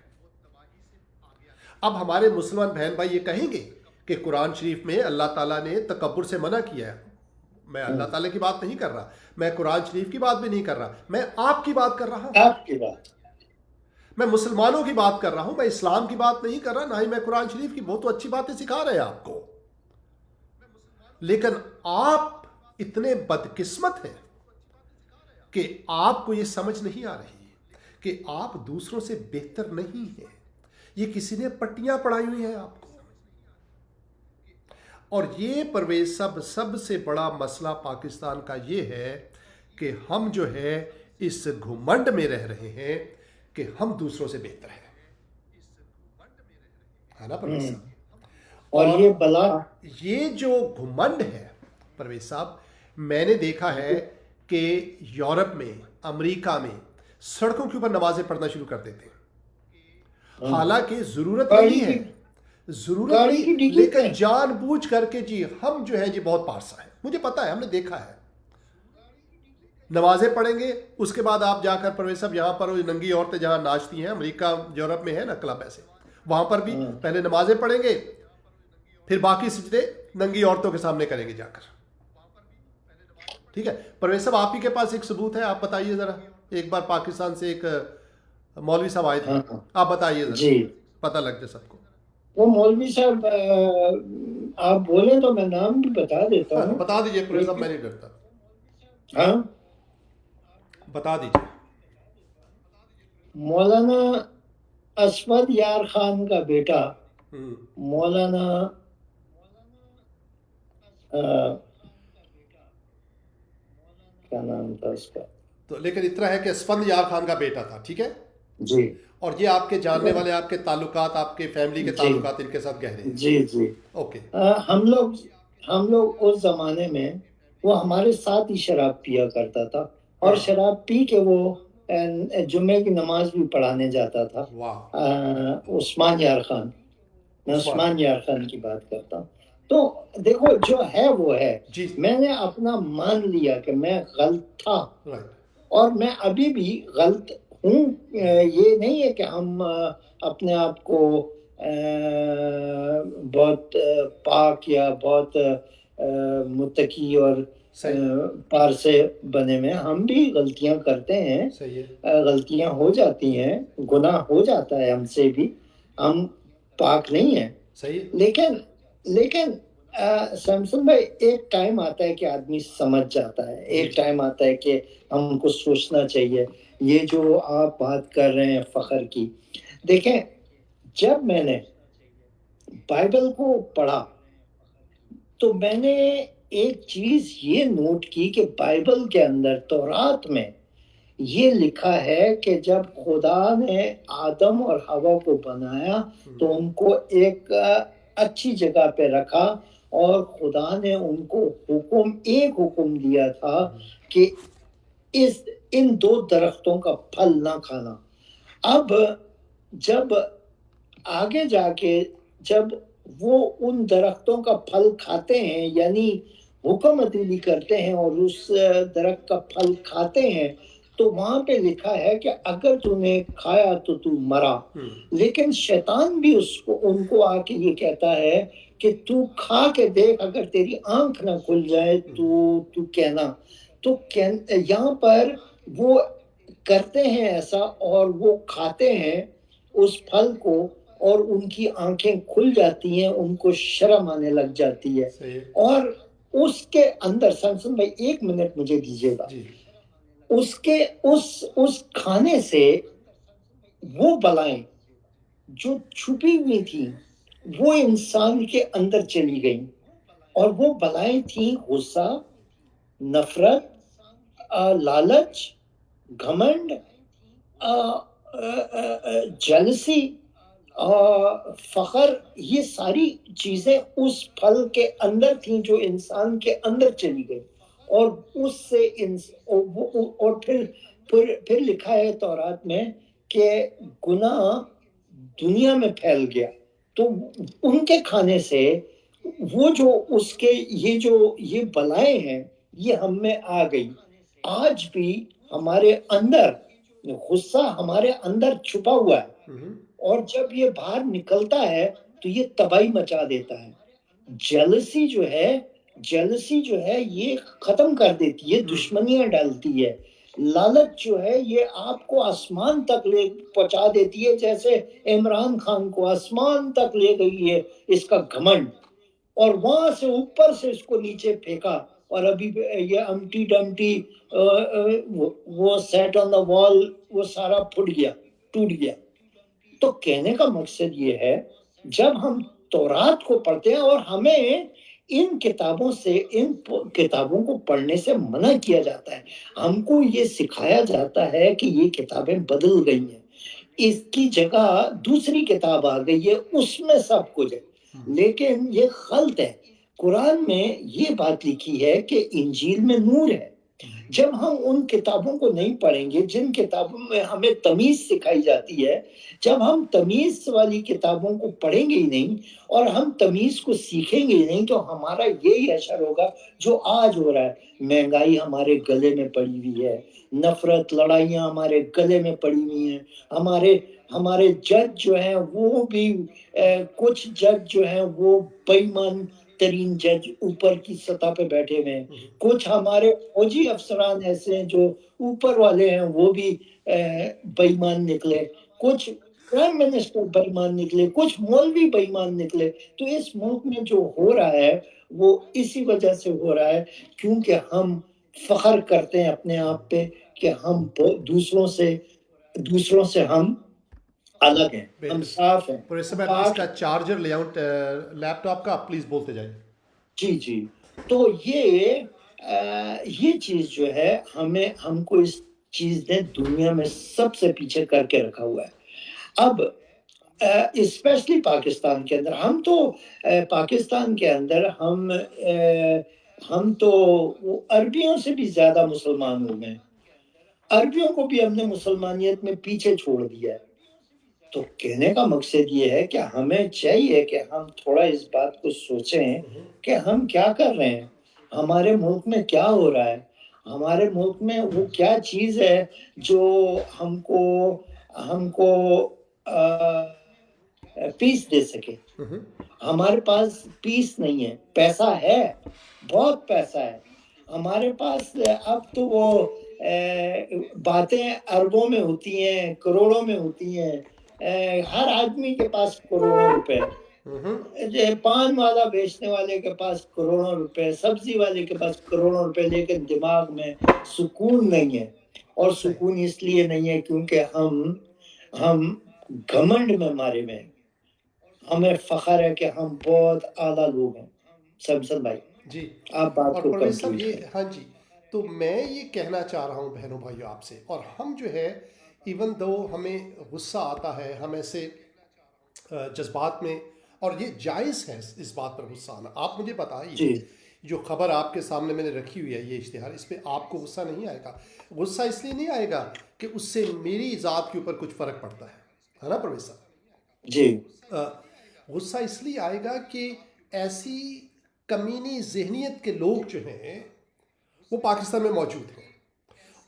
अब हमारे मुसलमान बहन भाई ये कहेंगे कि कुरान शरीफ में अल्लाह ताला ने तकब्बुर से मना किया है। मैं अल्लाह ताला की बात नहीं कर रहा, मैं कुरान शरीफ की बात भी नहीं कर रहा, मैं आपकी बात कर रहा हूं, आपकी बात। मैं मुसलमानों की बात कर रहा हूं, मैं इस्लाम की बात नहीं कर रहा, ना ही मैं कुरान शरीफ की। बहुत तो अच्छी बातें सिखा रहे हैं आपको, लेकिन आप इतने बदकिस्मत हैं कि आपको ये समझ नहीं आ रही कि आप दूसरों से बेहतर नहीं हैं। ये किसी ने पट्टियां पढ़ाई हुई हैं आपको। और ये परवेज सबसे बड़ा मसला पाकिस्तान का ये है कि हम जो है इस घुमंड में रह रहे हैं कि हम दूसरों से बेहतर हैं, है ना परवेज साहब? और ये बला, ये जो घुमंड है परवेज साहब, मैंने देखा है कि यूरोप में, अमेरिका में सड़कों के ऊपर नमाजें पढ़ना शुरू कर देते हैं। हालांकि जरूरत नहीं है, जरूरत गाड़ी नहीं, की डिग्गी लेकिन पे। जानबूझ करके जी हम जो है जी बहुत पारसा है। मुझे पता है, हमने देखा है। नमाजें पढ़ेंगे, उसके बाद आप जाकर परवेज साहब यहाँ पर वो नंगी औरतें जहाँ नाचती हैं, अमेरिका यूरोप में है ना क्लब ऐसे, वहां पर भी पहले नमाजें पढ़ेंगे, फिर बाकी सिजदे नंगी औरतों के सामने करेंगे जाकर। ठीक है परवेज साहब, आप ही के पास एक सबूत है, आप बताइए जरा। एक बार पाकिस्तान से एक मौलवी साहब आए थे, आप बताइए जरा, जी, पता लग जाए सबको। वो मौलवी साहब, आप बोले तो मैं नाम भी बता देता हाँ, हूँ। बता दीजिए परवेज साहब, मैं नहीं डरता, हाँ, बता दीजिए। मौलाना असफद यार खान का बेटा हम्म, मौलाना क्या नाम था उसका? तो लेकिन इतना है कि असफंद यार खान का बेटा था, ठीक है। जी और ये आपके जानने वाले, आपके ताल्लुकात, आपके फैमिली के जी ताल्लुकात इनके साथ गहरे हैं। जी जी। ओके। हम लोग उस जमाने में, वो हमारे साथ ही शराब पिया करता था, और हाँ। शराब पी के वो जुम्मे की नमाज भी पढ़ाने जाता था। वाह। उस्मान यार खान, मैं उस्मान, उस्मान यार खान की बात करता हूँ। तो देखो, जो है वो है। जी। मैंने अपना मान लिया कि मैं गलत था, राइट। और मैं अभी भी गलत हूँ। ये नहीं है कि हम अपने आप को बहुत पाक या बहुत मुत्तकी और सही, पार से बने में, हम भी गलतियां करते हैं। सही है, गलतियां हो जाती हैं, गुनाह हो जाता है हमसे भी, हम पाक नहीं हैं। सही है। लेकिन लेकिन सैमसन भाई, एक टाइम आता है कि आदमी समझ जाता है, एक टाइम आता है कि हमको सोचना चाहिए। ये जो आप बात कर रहे हैं फखर की, देखें, जब मैंने बाइबल को पढ़ा तो मैंने एक चीज ये नोट की कि बाइबल के अंदर तौरात में ये लिखा है कि जब खुदा ने आदम और हवा को बनाया तो उनको एक अच्छी जगह पे रखा और खुदा ने उनको एक हुक्म दिया था कि इन दो दरख्तों का फल ना खाना। अब जब आगे जाके जब वो उन दरख्तों का फल खाते हैं यानी हुक्म अदीली करते हैं और उस दरख्त का फल खाते हैं तो वहां पे लिखा है कि अगर तूने खाया तो तू मरा। लेकिन शैतान भी उसको उनको आके ये कहता है कि तू खा के देख, अगर तेरी आंख ना खुल जाए तो तू कहना। तो यहाँ पर वो करते हैं ऐसा और वो खाते हैं उस फल को और उनकी आंखें खुल जाती हैं, उनको शर्म आने लग जाती है। और उसके अंदर संसन भाई 1 मिनट मुझे दीजिएगा, उसके उस खाने से वो बलाएं जो छुपी हुई थी वो इंसान के अंदर चली गई और वो बलाएं थी गुस्सा, नफरत, लालच, घमंड, जेलसी, फखर। ये सारी चीजें उस फल के अंदर थी जो इंसान के अंदर चली गई और उससे और फिर लिखा है तौरात में कि गुनाह दुनिया में फैल गया। तो उनके खाने से वो जो उसके ये बलाएं हैं ये हम में आ गई। आज भी हमारे अंदर गुस्सा हमारे अंदर छुपा हुआ है और जब ये बाहर निकलता है तो ये तबाही मचा देता है। जेलसी जो है ये खत्म कर देती है, दुश्मनियां डालती है। लालच जो है ये आपको आसमान तक ले पहुंचा देती है, जैसे इमरान खान को आसमान तक ले गई है इसका घमंड और वहां से ऊपर से इसको नीचे फेंका और अभी ये अम्टी डम्टी वो सेट ऑन द वॉल वो सारा फुट गया, टूट गया। तो कहने का मकसद ये है जब हम तौरात को पढ़ते हैं और हमें इन किताबों को पढ़ने से मना किया जाता है, हमको ये सिखाया जाता है कि ये किताबें बदल गई हैं, इसकी जगह दूसरी किताब आ गई है उसमें सब कुछ है। लेकिन ये गलत है। कुरान में ये बात लिखी है कि इंजील में नूर है। जब हम उन किताबों को नहीं पढ़ेंगे जिन किताबों में हमें तमीज सिखाई जाती है, जब हम तमीज वाली किताबों को पढ़ेंगे ही नहीं और हम तमीज को सीखेंगे ही नहीं तो हमारा यही असर होगा जो आज हो रहा है। महंगाई हमारे गले में पड़ी हुई है, नफरत लड़ाइयां हमारे गले में पड़ी हुई हैं, हमारे जज जो हैं वो भी कुछ जज जो हैं वो बेईमान तरीन जज ऊपर की सतह पे बैठे हुए हैं, कुछ हमारे फौजी अफसरान ऐसे हैं जो ऊपर वाले हैं वो भी बेईमान निकले, कुछ प्राइम मिनिस्टर बेईमान निकले, कुछ मौलवी बेईमान निकले। तो इस मुल्क में जो हो रहा है वो इसी वजह से हो रहा है क्योंकि हम फख्र करते हैं अपने आप पे कि हम दूसरों से हम अलग हैं, हम साफ हैं। और इस समय इसका चार्जर लेआउट लैपटॉप का प्लीज बोलते जाइए। जी तो ये चीज जो है हमको इस चीज ने दुनिया में सबसे पीछे करके रखा हुआ है। अब स्पेशली पाकिस्तान के अंदर पाकिस्तान के अंदर हम तो अरबियों से भी ज्यादा मुसलमान हो गए, अरबियों को भी हमने मुसलमानियत में पीछे छोड़ दिया है। तो कहने का मकसद ये है कि हमें चाहिए कि हम थोड़ा इस बात को सोचें कि हम क्या कर रहे हैं, हमारे मुल्क में क्या हो रहा है, हमारे मुल्क में वो क्या चीज है जो हमको पीस दे सके। हमारे पास पीस नहीं है, पैसा है, बहुत पैसा है हमारे पास। अब तो वो बातें अरबों में होती हैं, करोड़ों में होती हैं। हर आदमी के पास करोड़ों रुपए, पान वाला बेचने वाले के पास करोड़ों रुपए, सब्जी वाले के पास करोड़ों रुपए, लेकिन दिमाग में सुकून नहीं है। और सुकून इसलिए नहीं है क्योंकि हम घमंड में मारे में। हमें फख्र है कि हम बहुत आला लोग हैं। सैमसन भाई, जी। आप बात और को परवेज साहब कंक्लूड ये, करें। हाँ जी, तो मैं ये कहना चाह रहा हूँ बहनों भाइयों आपसे, और हम जो है इवन दो हमें गुस्सा आता है, हम ऐसे जज्बात में, और ये जायज़ है इस बात पर गुस्सा आना। आप मुझे बताइए, जी जो खबर आपके सामने मैंने रखी हुई है, ये इश्तिहार, इस पर आपको गुस्सा नहीं आएगा? गुस्सा इसलिए नहीं आएगा कि उससे मेरी ज़ात के ऊपर कुछ फ़र्क पड़ता है ना परवेज साहब? जी गुस्सा इसलिए आएगा कि ऐसी कमीनी जहनीत के लोग जो हैं वो पाकिस्तान में मौजूद हैं,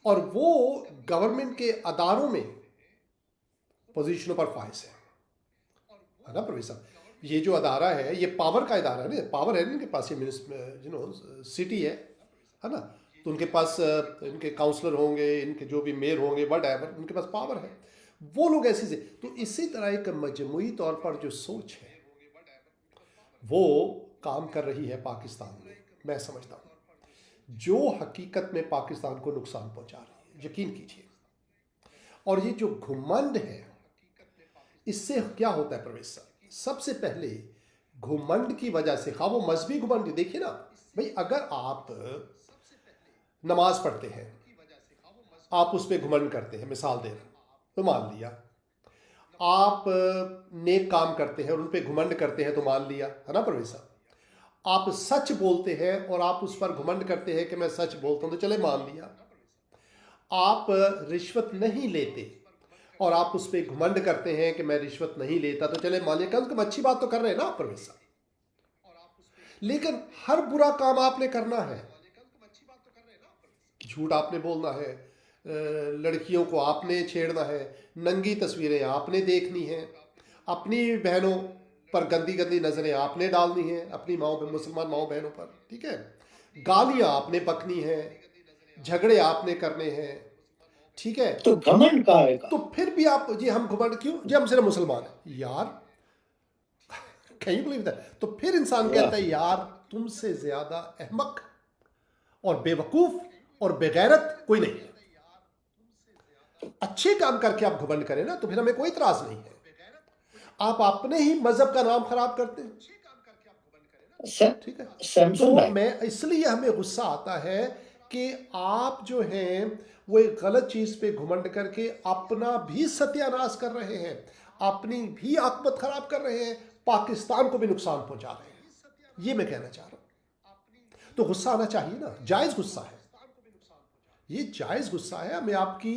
और वो गवर्नमेंट के अदारों में पोजीशनों पर फाइज है ना परवेज साहब? ये जो अदारा है, ये पावर का अदारा है ना, पावर है ना इनके पास, ये सिटी है ना, तो उनके पास इनके काउंसलर होंगे, इनके जो भी मेयर होंगे, वट एवर, उनके पास पावर है। वो लोग ऐसे से, तो इसी तरह एक मजमूई तौर पर जो सोच है वो काम कर रही है पाकिस्तान में, मैं समझता हूँ, जो हकीकत में पाकिस्तान को नुकसान पहुंचा रही है, यकीन कीजिए। और ये जो घुमंड है, इससे क्या होता है प्रवेश साहब? सबसे पहले घुमंड की वजह से, हाँ वो मजहबी घुमंड, देखिए ना भाई, अगर आप नमाज पढ़ते हैं, आप उस पर घुमंड करते हैं, मिसाल दे रहा हूं, तो मान लिया। आप नेक काम करते हैं और उन पे घुमंड करते हैं, तो मान लिया, है ना परवेज साहब? आप सच बोलते हैं और आप उस पर घुमंड करते हैं कि मैं सच बोलता हूं, तो चले मान लिया। आप रिश्वत नहीं लेते और आप उस पर घुमंड करते हैं कि मैं रिश्वत नहीं लेता, तो चले मान लिया, कम से कम अच्छी बात तो कर रहे हैं ना आप परवेज साहब? लेकिन हर बुरा काम आपने करना है, झूठ आपने बोलना है, लड़कियों को आपने छेड़ना है, नंगी तस्वीरें आपने देखनी हैं, अपनी बहनों पर गंदी गंदी नज़रें आपने डालनी हैं, अपनी माओ पे, मुसलमान माओ बहनों पर, ठीक है, गालियाँ आपने बकनी हैं, झगड़े आपने करने हैं, ठीक है। तो घमंड का आएगा। तो फिर भी आप, जी हम घमंड क्यों, जी हम सिर्फ मुसलमान हैं यार, कैन यू बिलीव दैट? तो फिर इंसान वाह, कहता है यार तुमसे ज्यादा अहमक और बेवकूफ और बेगैरत कोई नहीं है। अच्छे काम करके आप घमंड करें ना, तो फिर हमें कोई इतराज नहीं है। आप अपने ही मजहब का नाम खराब करते हैं, ठीक है। सैमसन तो भाई, मैं, इसलिए हमें गुस्सा आता है कि आप जो हैं वो एक गलत चीज पे घमंड करके अपना भी सत्यानाश कर रहे हैं, अपनी भी आकबत खराब कर रहे हैं, पाकिस्तान को भी नुकसान पहुंचा रहे हैं। ये मैं कहना चाह रहा हूं। तो गुस्सा आना चाहिए ना, जायज गुस्सा है, ये जायज गुस्सा है, हमें आपकी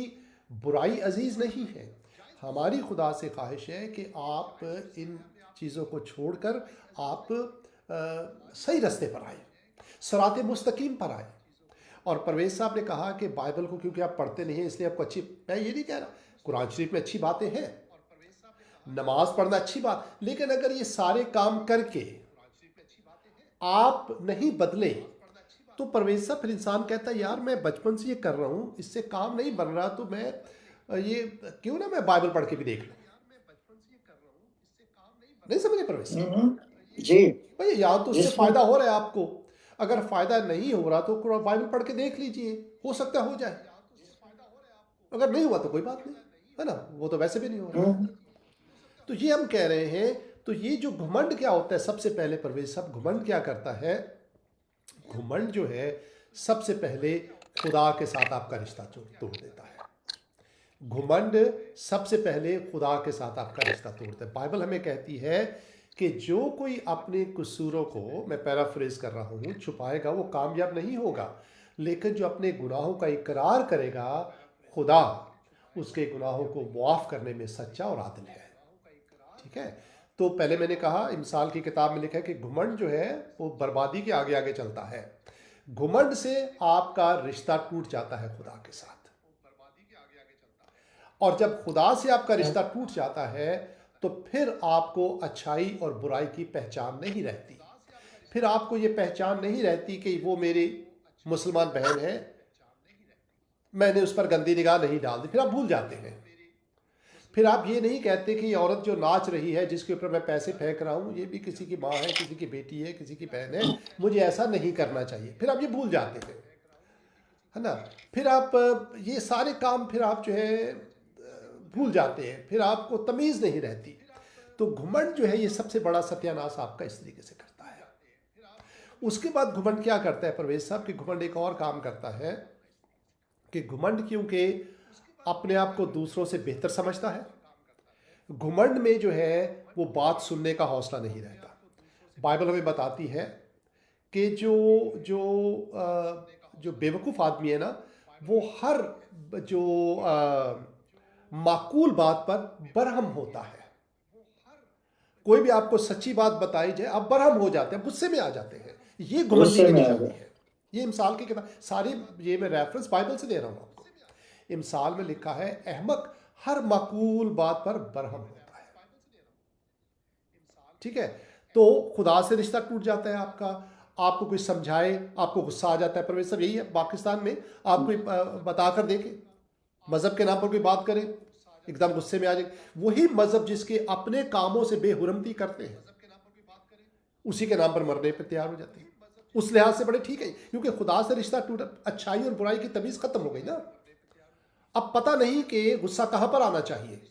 बुराई अजीज नहीं है। हमारी खुदा से ख्वाहिश है कि आप इन चीज़ों को छोड़कर आप सही रास्ते पर आए, सराते मुस्तकीम पर आए। और परवेज साहब ने कहा कि बाइबल को क्योंकि आप पढ़ते नहीं हैं इसलिए आपको अच्छी, मैं ये नहीं कह रहा, कुरान शरीफ में अच्छी बातें हैं, नमाज पढ़ना अच्छी बात, लेकिन अगर ये सारे काम करके आप नहीं बदले, तो परवेज साहब फिर इंसान कहता है यार मैं बचपन से ये कर रहा हूँ, इससे काम नहीं बन रहा, तो मैं ये क्यों ना मैं बाइबल पढ़ के भी देख लूँ। नहीं समझे परवेज साहब? जी भाई या तो उससे जिसमें फायदा हो रहा है आपको, अगर फायदा नहीं हो रहा तो बाइबल पढ़ के देख लीजिए, हो सकता है हो जाए, अगर नहीं हुआ तो कोई बात नहीं, है ना, वो तो वैसे भी नहीं हो रहा। हम्म, तो ये हम कह रहे हैं, तो ये जो घुमंड क्या होता है, सबसे पहले परवेज साहब घुमंड क्या करता है? घुमंड जो है सबसे पहले खुदा के साथ आपका रिश्ता तोड़ देता है। घुमंड सबसे पहले खुदा के साथ आपका रिश्ता तोड़ता है। बाइबल हमें कहती है कि जो कोई अपने कसूरों को, मैं पैराफ्रेज कर रहा हूँ, छुपाएगा वो कामयाब नहीं होगा, लेकिन जो अपने गुनाहों का इकरार करेगा, खुदा उसके गुनाहों को मुआफ़ करने में सच्चा और आदिल है, ठीक है। तो पहले मैंने कहा, इमसाल की किताब में लिखा है कि घुमंड जो है वो बर्बादी के आगे आगे चलता है। घुमंड से आपका रिश्ता टूट जाता है खुदा के साथ, और जब खुदा से आपका रिश्ता टूट जाता है तो फिर आपको अच्छाई और बुराई की पहचान नहीं रहती। फिर आपको ये पहचान नहीं रहती कि वो मेरी मुसलमान बहन है, मैंने उस पर गंदी निगाह नहीं डाल दी, फिर आप भूल जाते हैं। फिर आप ये नहीं कहते कि ये औरत जो नाच रही है, जिसके ऊपर मैं पैसे फेंक रहा हूँ, ये भी किसी की माँ है, किसी की बेटी है, किसी की बहन है, मुझे ऐसा नहीं करना चाहिए, फिर आप ये भूल जाते हैं, है ना। फिर आप ये सारे काम फिर आप जो है भूल जाते हैं, फिर आपको तमीज़ नहीं रहती। तो घुमंड जो है ये सबसे बड़ा सत्यानाश आपका इस तरीके से करता है। उसके बाद घुमंड क्या करता है परवेज साहब, कि घुमंड एक और काम करता है कि घुमंड क्योंकि अपने आप को दूसरों से बेहतर समझता है, घुमंड में जो है वो बात सुनने का हौसला नहीं रहता। बाइबल हमें बताती है कि जो जो जो बेवकूफ़ आदमी है ना, वो हर जो माकूल बात पर बरहम होता है। कोई भी आपको सच्ची बात बताई जाए आप बरहम हो जाते हैं, गुस्से में आ जाते हैं। ये घुमंडी गुस्से की में आ निशानी गए। है। ये इमसाल की किताब सारी, ये मैं रेफरेंस बाइबल से दे रहा हूँ आपको। इमसाल में लिखा है अहमक हर माकूल बात पर बरहम होता है। ठीक है, तो खुदा से रिश्ता टूट जाता है आपका। आपको कोई समझाए आपको गुस्सा आ जाता है। परवेश साहब यही है पाकिस्तान में, आप कोई बताकर देखे मजहब के नाम पर कोई बात करे एकदम गुस्से में आ जाए। वही मजहब जिसके अपने कामों से बेहुरमती करते हैं उसी के नाम पर मरने पर तैयार हो जाते हैं। उस लिहाज से बड़े ठीक है, क्योंकि खुदा से रिश्ता टूटा, अच्छाई और बुराई की तमीज खत्म हो गई ना। अब पता नहीं कि गुस्सा कहां पर आना चाहिए।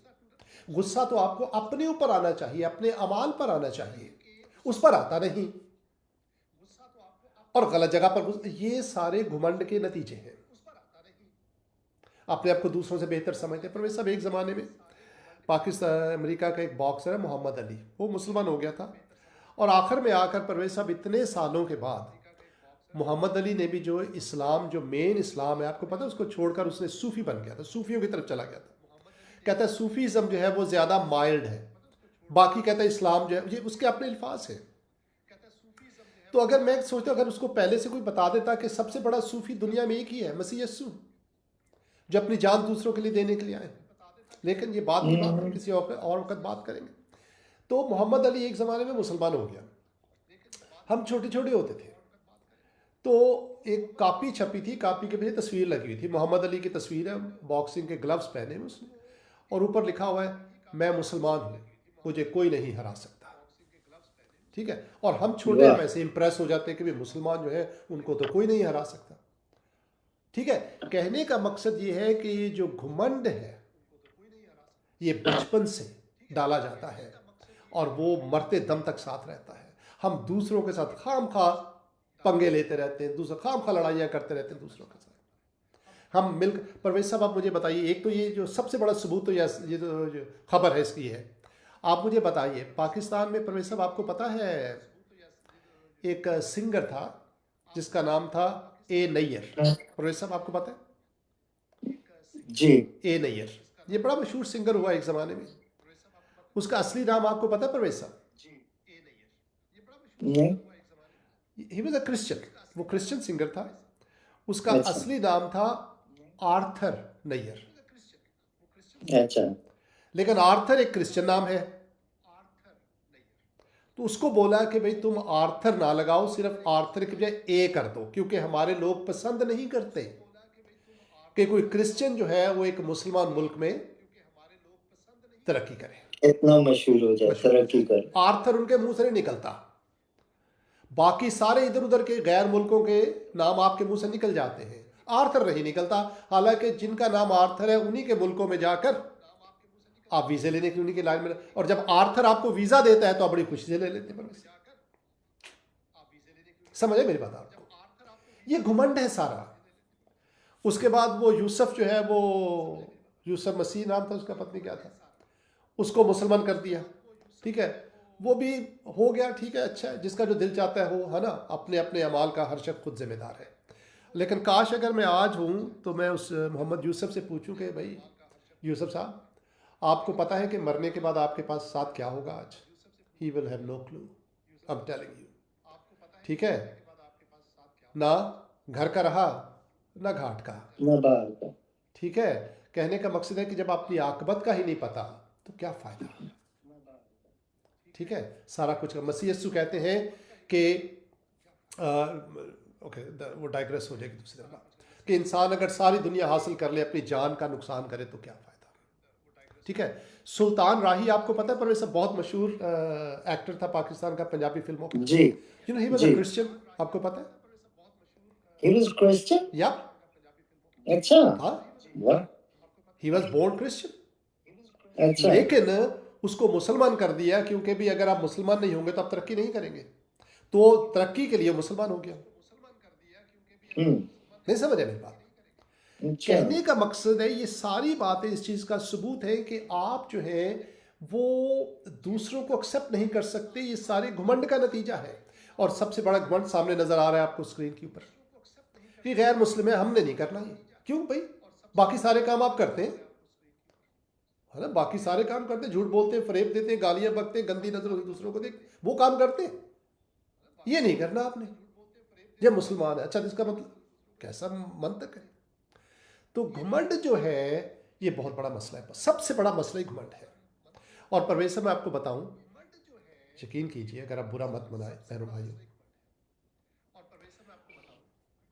गुस्सा तो आपको अपने ऊपर आना चाहिए, अपने अमाल पर आना चाहिए, उस पर आता नहीं और गलत जगह पर। ये सारे घुमंड के नतीजे हैं। अपने आप को दूसरों से बेहतर समझते। पर वे सब एक ज़माने में पाकिस्तान अमेरिका का एक बॉक्सर है मोहम्मद अली, वो मुसलमान हो गया था और आखिर में आकर परवेज साहब इतने सालों के बाद मोहम्मद अली ने भी जो इस्लाम, जो मेन इस्लाम है आपको पता है, उसको छोड़कर उसने सूफी बन गया था, सूफियों की तरफ चला गया था। कहता है सूफीज़म जो है वो ज़्यादा माइल्ड है, बाकी कहता है इस्लाम जो है, ये उसके अपने अल्फाज है। तो अगर मैं सोचता हूँ अगर उसको पहले से कोई बता देता कि सबसे बड़ा सूफी दुनिया में एक ही है, मसीह यस्सु, जो अपनी जान दूसरों के लिए देने के लिए आए। लेकिन ये बात की बात हम किसी और वक्त बात करेंगे। तो मोहम्मद अली एक ज़माने में मुसलमान हो गया। हम छोटे छोटे होते थे तो एक कापी छपी थी, कापी के पीछे तस्वीर लगी हुई थी, मोहम्मद अली की तस्वीर है, बॉक्सिंग के ग्लव्स पहने हुए उसने, और ऊपर लिखा हुआ है मैं मुसलमान हूँ, मुझे कोई नहीं हरा सकता। ठीक है, और हम छोटे हम ऐसे इंप्रेस हो जाते हैं कि भाई मुसलमान जो है उनको तो कोई नहीं हरा सकता। ठीक है, कहने का मकसद ये है कि जो घुमंड है ये बचपन से डाला जाता है और वो मरते दम तक साथ रहता है। हम दूसरों के साथ खाम खा पंगे लेते रहते हैं, दूसरा खाम खा लड़ाइयाँ करते रहते हैं दूसरों के साथ। हम मिल परवेज साहब आप मुझे बताइए, एक तो ये जो सबसे बड़ा सबूत तो ये जो खबर है इसकी है, आप मुझे बताइए पाकिस्तान में परवेज साहब आपको पता है एक सिंगर था जिसका नाम था ए नैयर। परवेज साहब आपको पता है? जी, ए नैयर, ये बड़ा मशहूर सिंगर हुआ एक ज़माने में। उसका असली नाम आपको पता है परवेज साहब? नहीं, ही वाज अ क्रिश्चियन, वो क्रिश्चियन सिंगर था। उसका अच्छा, असली नाम था आर्थर नैयर, अच्छा, लेकिन आर्थर एक क्रिश्चियन नाम है। तो उसको बोला कि भाई तुम आर्थर ना लगाओ, सिर्फ आर्थर की बजाय ए कर दो, क्योंकि हमारे लोग पसंद नहीं करते कि कोई क्रिश्चियन जो है वो एक मुसलमान मुल्क में तरक्की करे, इतना मशहूर हो जाए, मशहूर हो तरक्की जाए। कर। आर्थर उनके मुंह से नहीं निकलता, बाकी सारे इधर उधर के गैर मुल्कों के नाम आपके मुंह से निकल जाते हैं, आर्थर नहीं निकलता। हालांकि जिनका नाम आर्थर है उन्हीं के मुल्कों में जाकर आप वीजे लेने की उन्हीं की लाइन में, और जब आर्थर आपको वीजा देता है तो आप बड़ी खुशी से ले लेते हैं। समझे मेरी बात आपको? ये घुमंड है सारा। उसके बाद वो यूसुफ जो है, वो यूसुफ मसीह नाम था उसका, पत्नी क्या था, उसको मुसलमान कर दिया। ठीक है, वो भी हो गया, ठीक है, अच्छा है, जिसका जो दिल चाहता है हो, है ना, अपने अपने अमाल का हर शख्स खुद जिम्मेदार है। लेकिन काश अगर मैं आज हूँ तो मैं उस मोहम्मद यूसुफ से पूछूं कि भाई यूसुफ साहब आपको पता है कि मरने के बाद आपके पास साथ क्या होगा आज? He will have no clue, I am telling you. ठीक है, ना घर का रहा ना घाट का। न बाहर का। ठीक है, कहने का मकसद है कि जब अपनी आकबत का ही नहीं पता तो क्या फ़ायदा। ठीक है, सारा कुछ मसीह यीशु कहते हैं कि ओके वो डाइग्रेस हो जाएगी दूसरी तरफ, कि इंसान अगर सारी दुनिया हासिल कर ले अपनी जान का नुकसान करे तो क्या फ़ायदा। ठीक है, सुल्तान राही आपको पता है, पर वैसे बहुत मशहूर एक्टर था पाकिस्तान का, पंजाबी फिल्मों का। जी, you know he was a जी, क्रिश्चियन, आपको पता है? he was Christian? या अच्छा, हाँ, वाह, ही वाज बोर्न क्रिश्चियन, अच्छा, लेकिन उसको मुसलमान कर दिया, क्योंकि भी अगर आप मुसलमान नहीं होंगे तो आप तरक्की नहीं करेंगे, तो तरक्की के लिए मुसलमान हो गया। नहीं समझ मेरी बात? अच्छा। कहने का मकसद है, ये सारी बातें इस चीज़ का सबूत है कि आप जो है वो दूसरों को एक्सेप्ट नहीं कर सकते। ये सारे घमंड का नतीजा है। और सबसे बड़ा घमंड सामने नजर आ रहा है आपको स्क्रीन के ऊपर कि गैर मुस्लिम है, हमने नहीं करना ये। क्यों भाई? बाकी सारे काम आप करते हैं, है ना? बाकी सारे काम करते हैं, झूठ बोलते हैं, फरेब देते हैं, गालियां बकते हैं, गंदी नजरों से दूसरों को देख, वो काम करते हैं। ये नहीं करना आपने, जब मुसलमान है। अच्छा, इसका मतलब कैसा मंतक है? तो घमंड जो है ये बहुत बड़ा मसला है, सबसे बड़ा मसला ही घमंड है। और परवेज साहब, मैं आपको बताऊं, यकीन कीजिए, अगर आप बुरा मत मनाए बहनों भाइयों,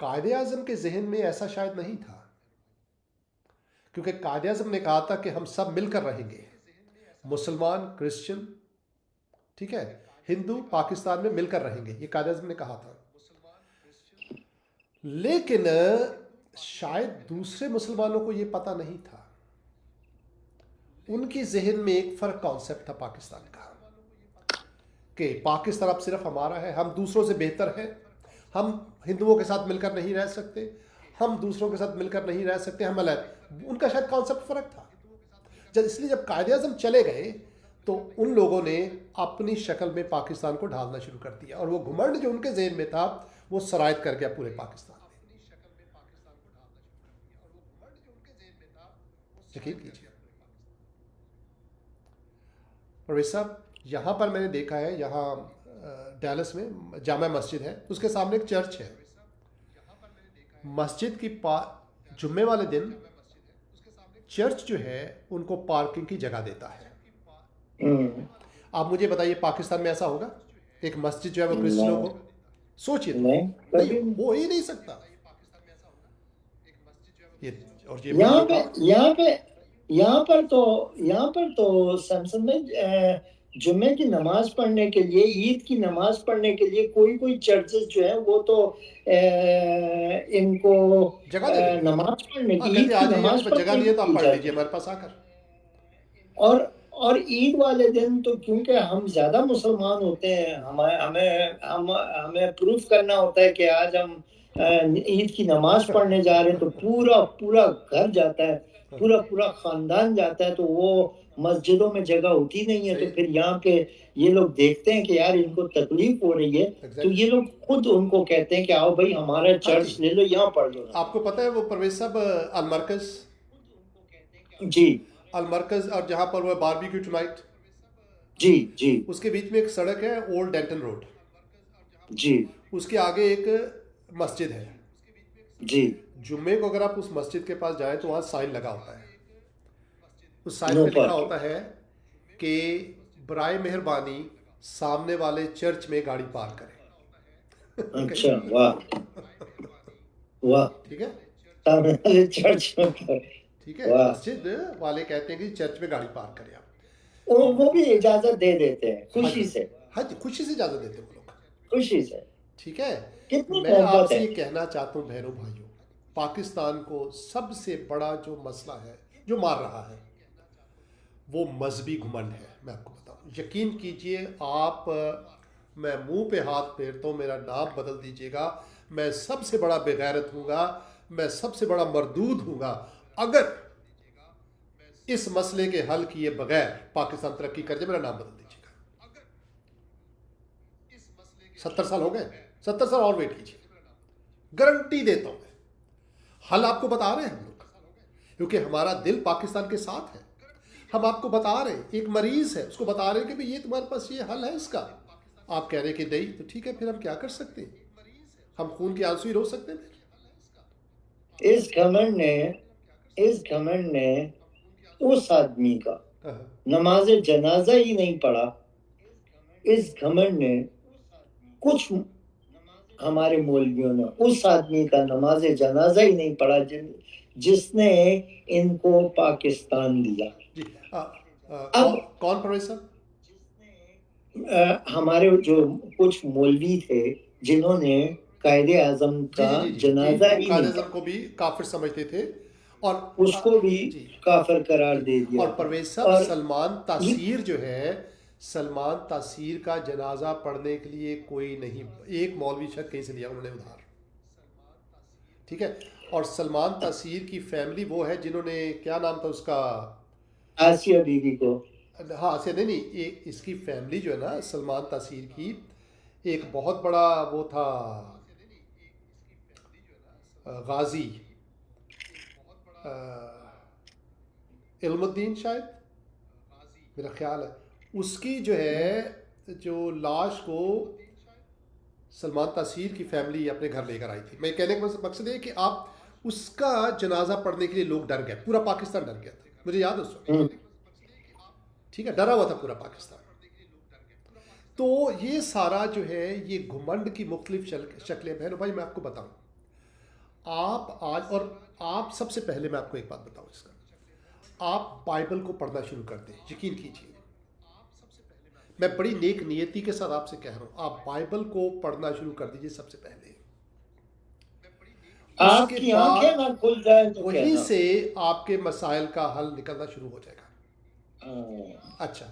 कायदे आजम के जहन में ऐसा शायद नहीं था, क्योंकि कायदे आजम ने कहा था कि हम सब मिलकर रहेंगे, मुसलमान, क्रिश्चियन, ठीक है, हिंदू पाकिस्तान में मिलकर रहेंगे, ये कायदे आजम ने कहा था। लेकिन शायद दूसरे मुसलमानों को ये पता नहीं था। उनके जहन में एक फर्क कॉन्सेप्ट था पाकिस्तान का, कि पाकिस्तान अब सिर्फ हमारा है, हम दूसरों से बेहतर हैं, हम हिंदुओं के साथ मिलकर नहीं रह सकते, हम दूसरों के साथ मिलकर नहीं रह सकते, हम अलग। उनका शायद कॉन्सेप्ट फर्क था। इसलिए जब कायदे आजम चले गए तो उन लोगों ने अपनी शक्ल में पाकिस्तान को ढालना शुरू कर दिया, और वो घुमंड जो उनके जहन में था वो सरायत कर गया पूरे पाकिस्तान में। यकीन कीजिए परवेज साहब, यहाँ पर मैंने देखा है, यहाँ डैलस में जामा मस्जिद है, उसके सामने एक चर्च है। मस्जिद की जुम्मे वाले दिन चर्च जो है उनको पार्किंग की जगह देता है। आप मुझे बताइए, पाकिस्तान में ऐसा होगा? एक मस्जिद जो है वो क्रिश्चियनों को, सोचिए, नहीं, वो ही नहीं सकता ये। और ये यहाँ पर तो सैमसंग में जुम्मे की नमाज पढ़ने के लिए, ईद की नमाज पढ़ने के लिए कोई चर्चेस जो है वो तो इनको नमाज पढ़ने की, ईद की नमाज जगह लिए तो आप पढ़ लीजिए हमारे पास आकर। और ईद वाले दिन तो क्योंकि हम ज्यादा मुसलमान होते हैं, हमें प्रूफ करना होता है कि आज हम ईद की नमाज पढ़ने जा रहे हैं, तो पूरा घर जाता है, पूरा खानदान जाता है, तो वो मस्जिदों में जगह होती नहीं है। तो फिर यहाँ पे ये लोग देखते हैं कि यार इनको तकलीफ हो रही है, तो ये लोग खुद उनको कहते हैं कि आओ भाई हमारा चर्च ले लो, यहाँ पढ़ लो। आपको पता है वो परवेज साहब, अलमरकज, जी, अलमरकज, और जहाँ पर वो बारबेक्यू टुनाइट, जी, उसके बीच में एक सड़क है, ओल्ड डेंटन रोड, जी, उसके आगे एक मस्जिद है जी। जुम्मे को अगर आप उस मस्जिद के पास जाएं तो वहाँ साइन लगा होता है। उस साइन पे लिखा होता है कि बराए मेहरबानी सामने वाले चर्च में गाड़ी पार्क करें। अच्छा, वाह वाह, ठीक है, चर्च में, ठीक है, मस्जिद वाले कहते हैं कि चर्च में गाड़ी पार्क करें आप, वो भी इजाजत दे देते हैं खुशी से। हाँ जी, खुशी से इजाजत देते हैं वो लोग, खुशी से। ठीक है। कितनी मैं आपसे ये कहना चाहता हूँ बहनों भाइयों, पाकिस्तान को सबसे बड़ा जो मसला है जो मार रहा है वो मजहबी घुमंड है। मैं आपको बताऊँ, यकीन कीजिए आप, मैं मुंह पे हाथ फेरता हूँ, मेरा नाम बदल दीजिएगा, मैं सबसे बड़ा बेगैरत हूँगा, मैं सबसे बड़ा मरदूद हूँगा अगर इस मसले के हल किए बगैर पाकिस्तान तरक्की कर जाए। मेरा नाम बदल दीजिएगा। 70 साल हो गए, 70 साल और वेट कीजिए, गारंटी देता हूं मैं। हल आपको बता रहे हैं हम लोग, क्योंकि हमारा दिल पाकिस्तान के साथ है। हम आपको बता रहे हैं, एक मरीज है उसको बता रहे हैं कि भाई ये तुम्हारे पास ये हल है इसका, आप कह रहे हैं कि नहीं, तो ठीक है, फिर हम क्या कर सकते हैं? हम खून के आंसू ही रो सकते हैं। इस घमंड ने उस आदमी का नमाज जनाजा ही नहीं पढ़ा। इस घमंड ने, कुछ हमारे मौलवियों ने उस आदमी का नमाज जनाजा ही नहीं पढ़ा जिसने इनको पाकिस्तान दिया। अब कौन प्रोफेसर? हमारे जो कुछ मौलवी थे जिन्होंने कायदे आजम का जनाजा ही कायदे आजम को भी काफिर समझते थे, और उसको भी जी, काफिर करार दे दिया और था। परवेज साहब और सलमान तासीर जो है, सलमान तासीर का जनाजा पढ़ने के लिए कोई नहीं, एक मौलवी शायद कहीं से लिया उन्होंने उधार, ठीक है। और सलमान तासीर की फैमिली वो है जिन्होंने, क्या नाम था उसका, आसिया बीवी को, हाँ से नहीं नहीं, इसकी फैमिली जो है ना सलमान तासीर की, एक बहुत बड़ा वो था गाजी इल्मुद्दीन शायद, मेरा ख्याल है, उसकी जो है जो लाश को सलमान तासीर की फैमिली अपने घर लेकर आई थी। मैं कहने का मकसद है कि आप उसका जनाजा पढ़ने के लिए लोग डर गए, पूरा पाकिस्तान डर गया था, मुझे याद है उस वक्त, ठीक है, डरा हुआ था पूरा पाकिस्तान। तो ये सारा जो है ये घुमंड की मुख्तलिफ शक्लें। बहनों भाई मैं आपको बताऊं, आप आज, और आप सबसे पहले मैं आपको एक बात बताऊं इसका, आप बाइबल को पढ़ना शुरू कर दें, यकीन कीजिए, मैं बड़ी नेक नियति के साथ आपसे कह रहा हूं, आप बाइबल को पढ़ना शुरू कर दीजिए सबसे पहले। उसके आपकी आंखें ना खुल जाए तो वहीं कहना। से आपके मसाइल का हल निकलना शुरू हो जाएगा। अच्छा,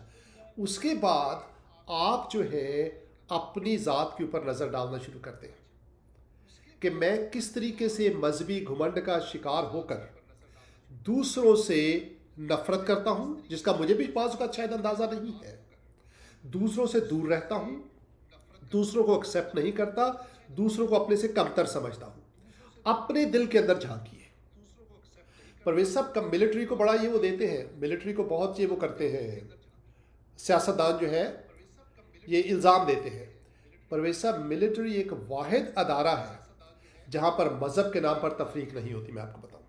उसके बाद आप जो है अपनी ज़ात के ऊपर नज़र डालना शुरू करते हैं कि मैं किस तरीके से मजहबी घुमंड का शिकार होकर दूसरों से नफरत करता हूं, जिसका मुझे भी बाज़ का शायद अंदाज़ा नहीं है, दूसरों से दूर रहता हूं, दूसरों को एक्सेप्ट नहीं करता, दूसरों को अपने से कमतर समझता हूं। अपने दिल के अंदर झांकिए। परवेज साहब का मिलिट्री को बड़ा ये वो देते हैं, मिलिट्री को बहुत ये वो करते हैं, सियासतदान जो है ये इल्ज़ाम देते हैं। परवेज साहब मिलिट्री एक वाहिद अदारा है जहां पर मजहब के नाम पर तफरीक नहीं होती। मैं आपको बताऊं,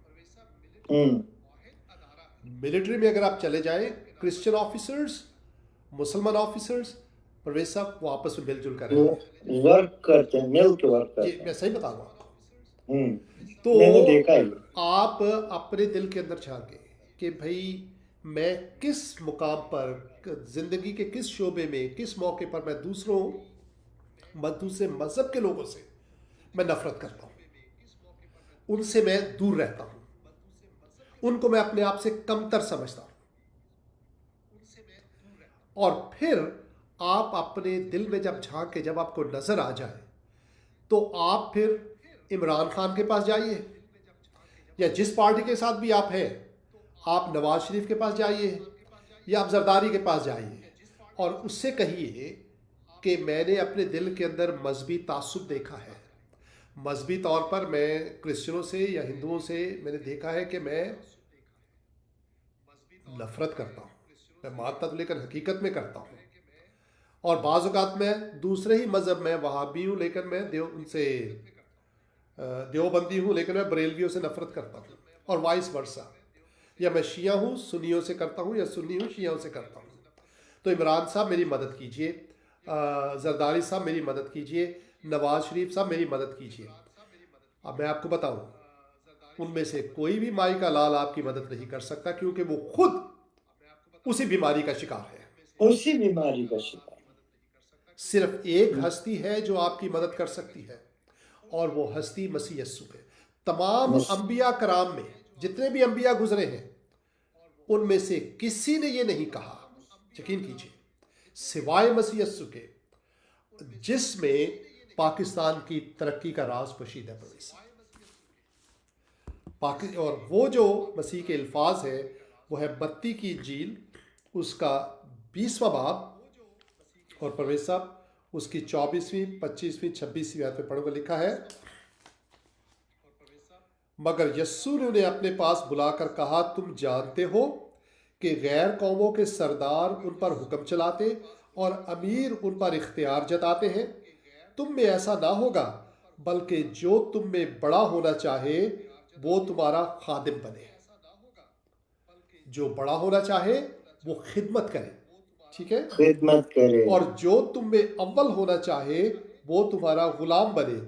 मिलिट्री में अगर आप चले जाएं, क्रिश्चियन ऑफिसर्स, मुसलमान ऑफिसर्स, परवेज साहब वो आपस में मिलजुल कर रहे हैं, वर्क करते हैं, मिल के वर्क करते ये मैं सही बता रहा हूँ आपको। हैं। तो मैंने देखा है। आप अपने दिल के अंदर झांके कि भाई मैं किस मुकाम पर, जिंदगी के किस शोबे में, किस मौके पर मैं दूसरे मजहब के लोगों से मैं नफरत करता हूँ, उनसे मैं दूर रहता हूँ, उनको मैं अपने आप से कमतर समझता हूँ। और फिर आप अपने दिल में जब झांके, जब आपको नजर आ जाए, तो आप फिर इमरान खान के पास जाइए, या जिस पार्टी के साथ भी आप हैं, आप नवाज शरीफ के पास जाइए या आप जरदारी के पास जाइए, और उससे कहिए कि मैंने अपने दिल के अंदर मजहबी तासुब देखा है, मजहबी तौर पर मैं क्रिश्चियनों से या हिंदुओं से मैंने देखा है कि मैं नफरत करता हूँ, मैं मानता तो लेकिन हकीकत में करता हूँ, और बाज़ औक़ात मैं दूसरे ही मज़हब में वहाबी हूँ लेकिन मैं देवबंदी हूँ लेकिन मैं बरेलवियों से नफरत करता हूँ, और वाइस वर्सा, या मैं शिया हूँ सुन्नियों से करता हूँ, या सुन्नी हूँ शियाओं से करता हूँ। तो इमरान साहब मेरी मदद कीजिए, जरदारी साहब मेरी मदद कीजिए, नवाज शरीफ साहब मेरी मदद कीजिए। अब मैं आपको बताऊँ, उनमें से कोई भी माई का लाल आपकी मदद नहीं कर सकता, क्योंकि वो खुद उसी बीमारी का शिकार है, उसी बीमारी का शिकार। सिर्फ एक हस्ती है जो आपकी मदद कर सकती है, और वो हस्ती मसीह यस्सु है। तमाम अंबिया कराम में जितने भी अंबिया गुजरे हैं, उनमें से किसी ने ये नहीं कहा, यकीन कीजिए, सिवाय मसीह यस्सु के, जिसमें पाकिस्तान की तरक्की का राज पोशीद है। और वो जो मसीह के अल्फाज है वो है मत्ती की इंजील, उसका 20वां बाब, और परवेज साहब उसकी 24वीं 25वीं 26वीं आयत में पढ़ोगे, लिखा है, मगर यस्सु ने उन्हें अपने पास बुलाकर कहा, तुम जानते हो कि गैर कौमों के सरदार उन पर हुक्म चलाते और अमीर उन पर इख्तियार जताते हैं, तुम में ऐसा ना होगा, बल्कि जो तुम में बड़ा होना चाहे वो तुम्हारा खादिम बने। जो बड़ा होना चाहे वो खिदमत करे, ठीक है, खिदमत करे, और जो तुम में अव्वल होना चाहे वो तुम्हारा गुलाम बने।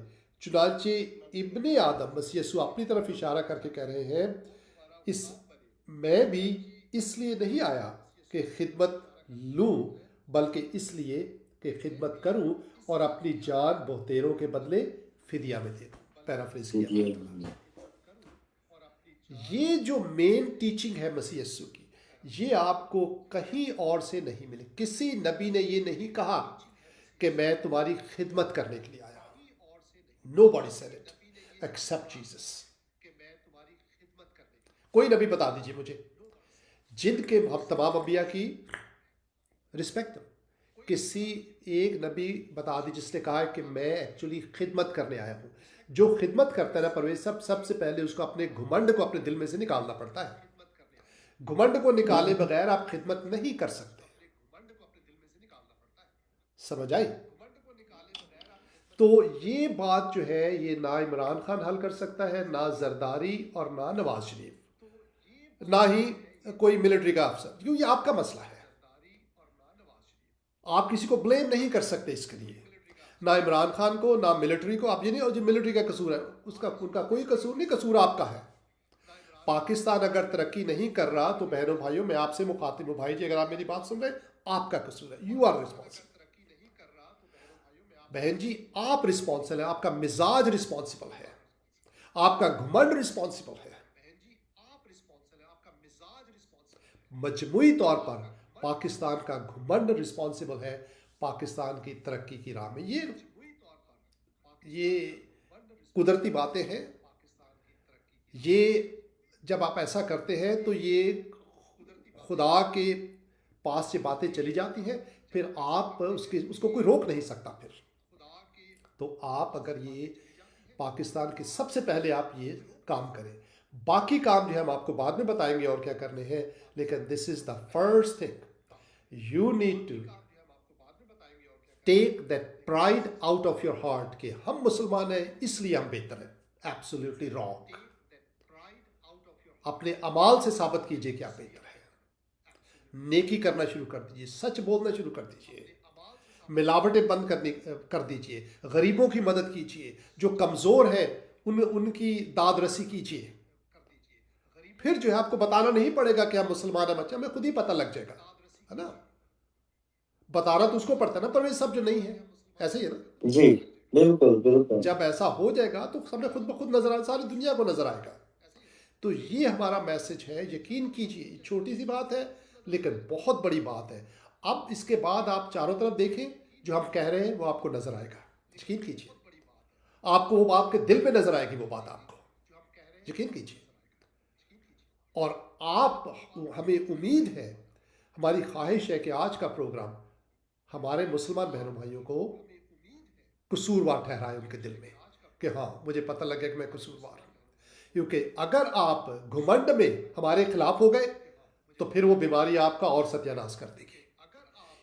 चुनांचे इब्ने आदम, मसीह यीशु अपनी तरफ इशारा करके कह रहे हैं, इस मैं भी इसलिए नहीं आया कि खिदमत लूं, बल्कि इसलिए कि खिदमत करूं और अपनी जान बहुतेरों के बदले फिदिया में दे दूं। पैराफ्रेज किया। ये जो मेन टीचिंग है मसीह यीशु की, ये आपको कहीं और से नहीं मिली। किसी नबी ने ये नहीं कहा कि मैं तुम्हारी खिदमत करने के लिए आया हूं। Nobody said it except Jesus. कोई नबी बता दीजिए मुझे जिनके हम तमाम अंबिया की रिस्पेक्ट, किसी एक नबी बता दी जिसने कहा है कि मैं एक्चुअली खिदमत करने आया हूं। जो खिदमत करता है ना परवेज, सबसे पहले उसको अपने घुमंड को अपने दिल में से निकालना पड़ता है। घुमंड को निकाले बगैर आप खिदमत नहीं कर सकते। समझ आई? तो ये बात जो है ये ना इमरान खान हल कर सकता है, ना जरदारी और ना नवाज शरीफ, ना ही कोई मिलिट्री का अफसर, क्योंकि ये आपका मसला है। आप किसी को ब्लेम नहीं कर सकते इसके लिए, ना इमरान खान को ना मिलिट्री को। आप ये नहीं, और जो मिलिट्री का कसूर है उसका उनका कोई कसूर नहीं, कसूर आपका है। पाकिस्तान अगर तरक्की नहीं कर रहा तो बहनों भाइयों मैं आपसे मुखातिब हूं, भाई जी अगर आप मेरी बात सुन रहे हैं, आपका कसूर है। You are responsible. बहन जी आप रिस्पॉन्सिबल है, आपका मिजाज रिस्पॉन्सिबल है, आपका घुमंड रिस्पॉन्सिबल है। मजमूई तौर पर पाकिस्तान का घुमंड रिस्पॉन्सिबल है पाकिस्तान की तरक्की की राह में। ये कुदरती बातें हैं। ये जब आप ऐसा करते हैं तो ये खुदा के पास ये बातें चली जाती हैं, फिर आप उसको कोई रोक नहीं सकता। फिर तो आप अगर ये पाकिस्तान के सबसे पहले आप ये काम करें, बाकी काम जो है हम आपको बाद में बताएंगे और क्या करने हैं, लेकिन this is the first thing you need to take that pride out of your heart कि हम मुसलमान हैं इसलिए हम बेहतर हैं। Absolutely wrong. अपने अमाल से साबित कीजिए कि आप बेहतर हैं। नेकी करना शुरू कर दीजिए, सच बोलना शुरू कर दीजिए, मिलावटें बंद कर दीजिए, गरीबों की मदद कीजिए, जो कमज़ोर हैं उनकी दाद रसी कीजिए। फिर जो है आपको बताना नहीं पड़ेगा कि आप मुसलमान हैं, बच्चा हमें खुद ही पता लग जाएगा, है ना। बताना तो उसको पड़ता है ना, पर वे सब जो नहीं है ऐसे ही है ना जी। बिल्कुल बिल्कुल। जब ऐसा हो जाएगा तो हमें खुद ब खुद नजर आ, सारी दुनिया को नजर आएगा। तो ये हमारा मैसेज है। यकीन कीजिए छोटी सी बात है लेकिन बहुत बड़ी बात है। अब इसके बाद आप चारों तरफ देखें, जो हम कह रहे हैं वो आपको नजर आएगा। यकीन कीजिए आपको वो आपके दिल पे नजर आएगी वो बात आपको। यकीन कीजिए। और आप हमें उम्मीद है, हमारी ख्वाहिश है कि आज का प्रोग्राम हमारे मुसलमान बहनों भाइयों को कसूरवार ठहराए उनके दिल में कि हाँ मुझे पता लगे कि मैं कसूरवार हूँ। क्योंकि अगर आप घुमंड में हमारे खिलाफ हो गए तो फिर वो बीमारी आपका और सत्यानाश कर देगी।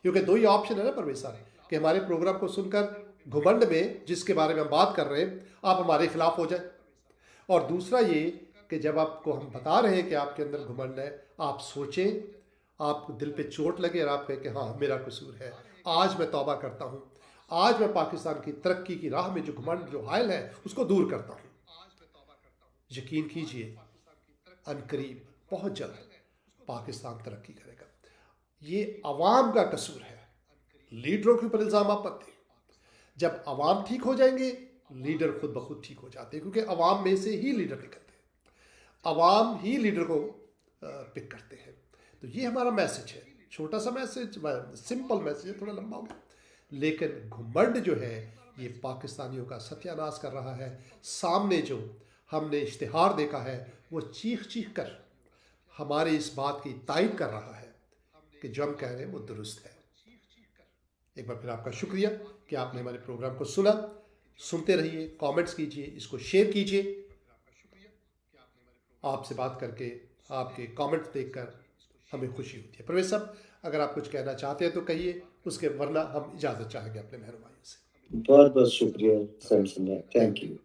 क्योंकि दो ही ऑप्शन है ना परवेज साहब, कि हमारे प्रोग्राम को सुनकर घुमंड में जिसके बारे में हम बात कर रहे हैं आप हमारे खिलाफ हो जाए, और दूसरा ये कि जब आपको हम बता रहे हैं कि आपके अंदर घुमंड है, आप सोचें, आपको दिल पे चोट लगे और आप कहें कि हाँ मेरा कसूर है, आज मैं तौबा करता हूँ, आज मैं पाकिस्तान की तरक्की की राह में जो घुमंड जो हायल है उसको दूर करता हूँ। यकीन कीजिए अनकरीब बहुत जल्द पाकिस्तान तरक्की करेगा। ये अवाम का कसूर है, लीडरों के ऊपर इल्ज़ाम आप मत दें। जब अवाम ठीक हो जाएंगे लीडर खुद ब खुद ठीक हो जाते हैं, क्योंकि अवाम में से ही लीडर निकलते हैं, अवाम ही लीडर को पिक करते हैं। तो ये हमारा मैसेज है, छोटा सा मैसेज, सिंपल मैसेज है, थोड़ा लंबा हो गया, लेकिन घुमंड जो है ये पाकिस्तानियों का सत्यानाश कर रहा है। सामने जो हमने इश्तिहार देखा है वो चीख चीख कर हमारे इस बात की तायद कर रहा है कि जो हम कह रहे हैं वो दुरुस्त है। एक बार फिर आपका शुक्रिया कि आपने हमारे प्रोग्राम को सुना। सुनते रहिए, कमेंट्स कीजिए, इसको शेयर कीजिए। आपसे बात करके, आपके कमेंट्स देखकर हमें खुशी होती है। प्रवेश साहब अगर आप कुछ कहना चाहते हैं तो कहिए, उसके वरना हम इजाज़त चाहेंगे अपने मेहरबानी से। बहुत बहुत शुक्रिया सर, थैंक यू।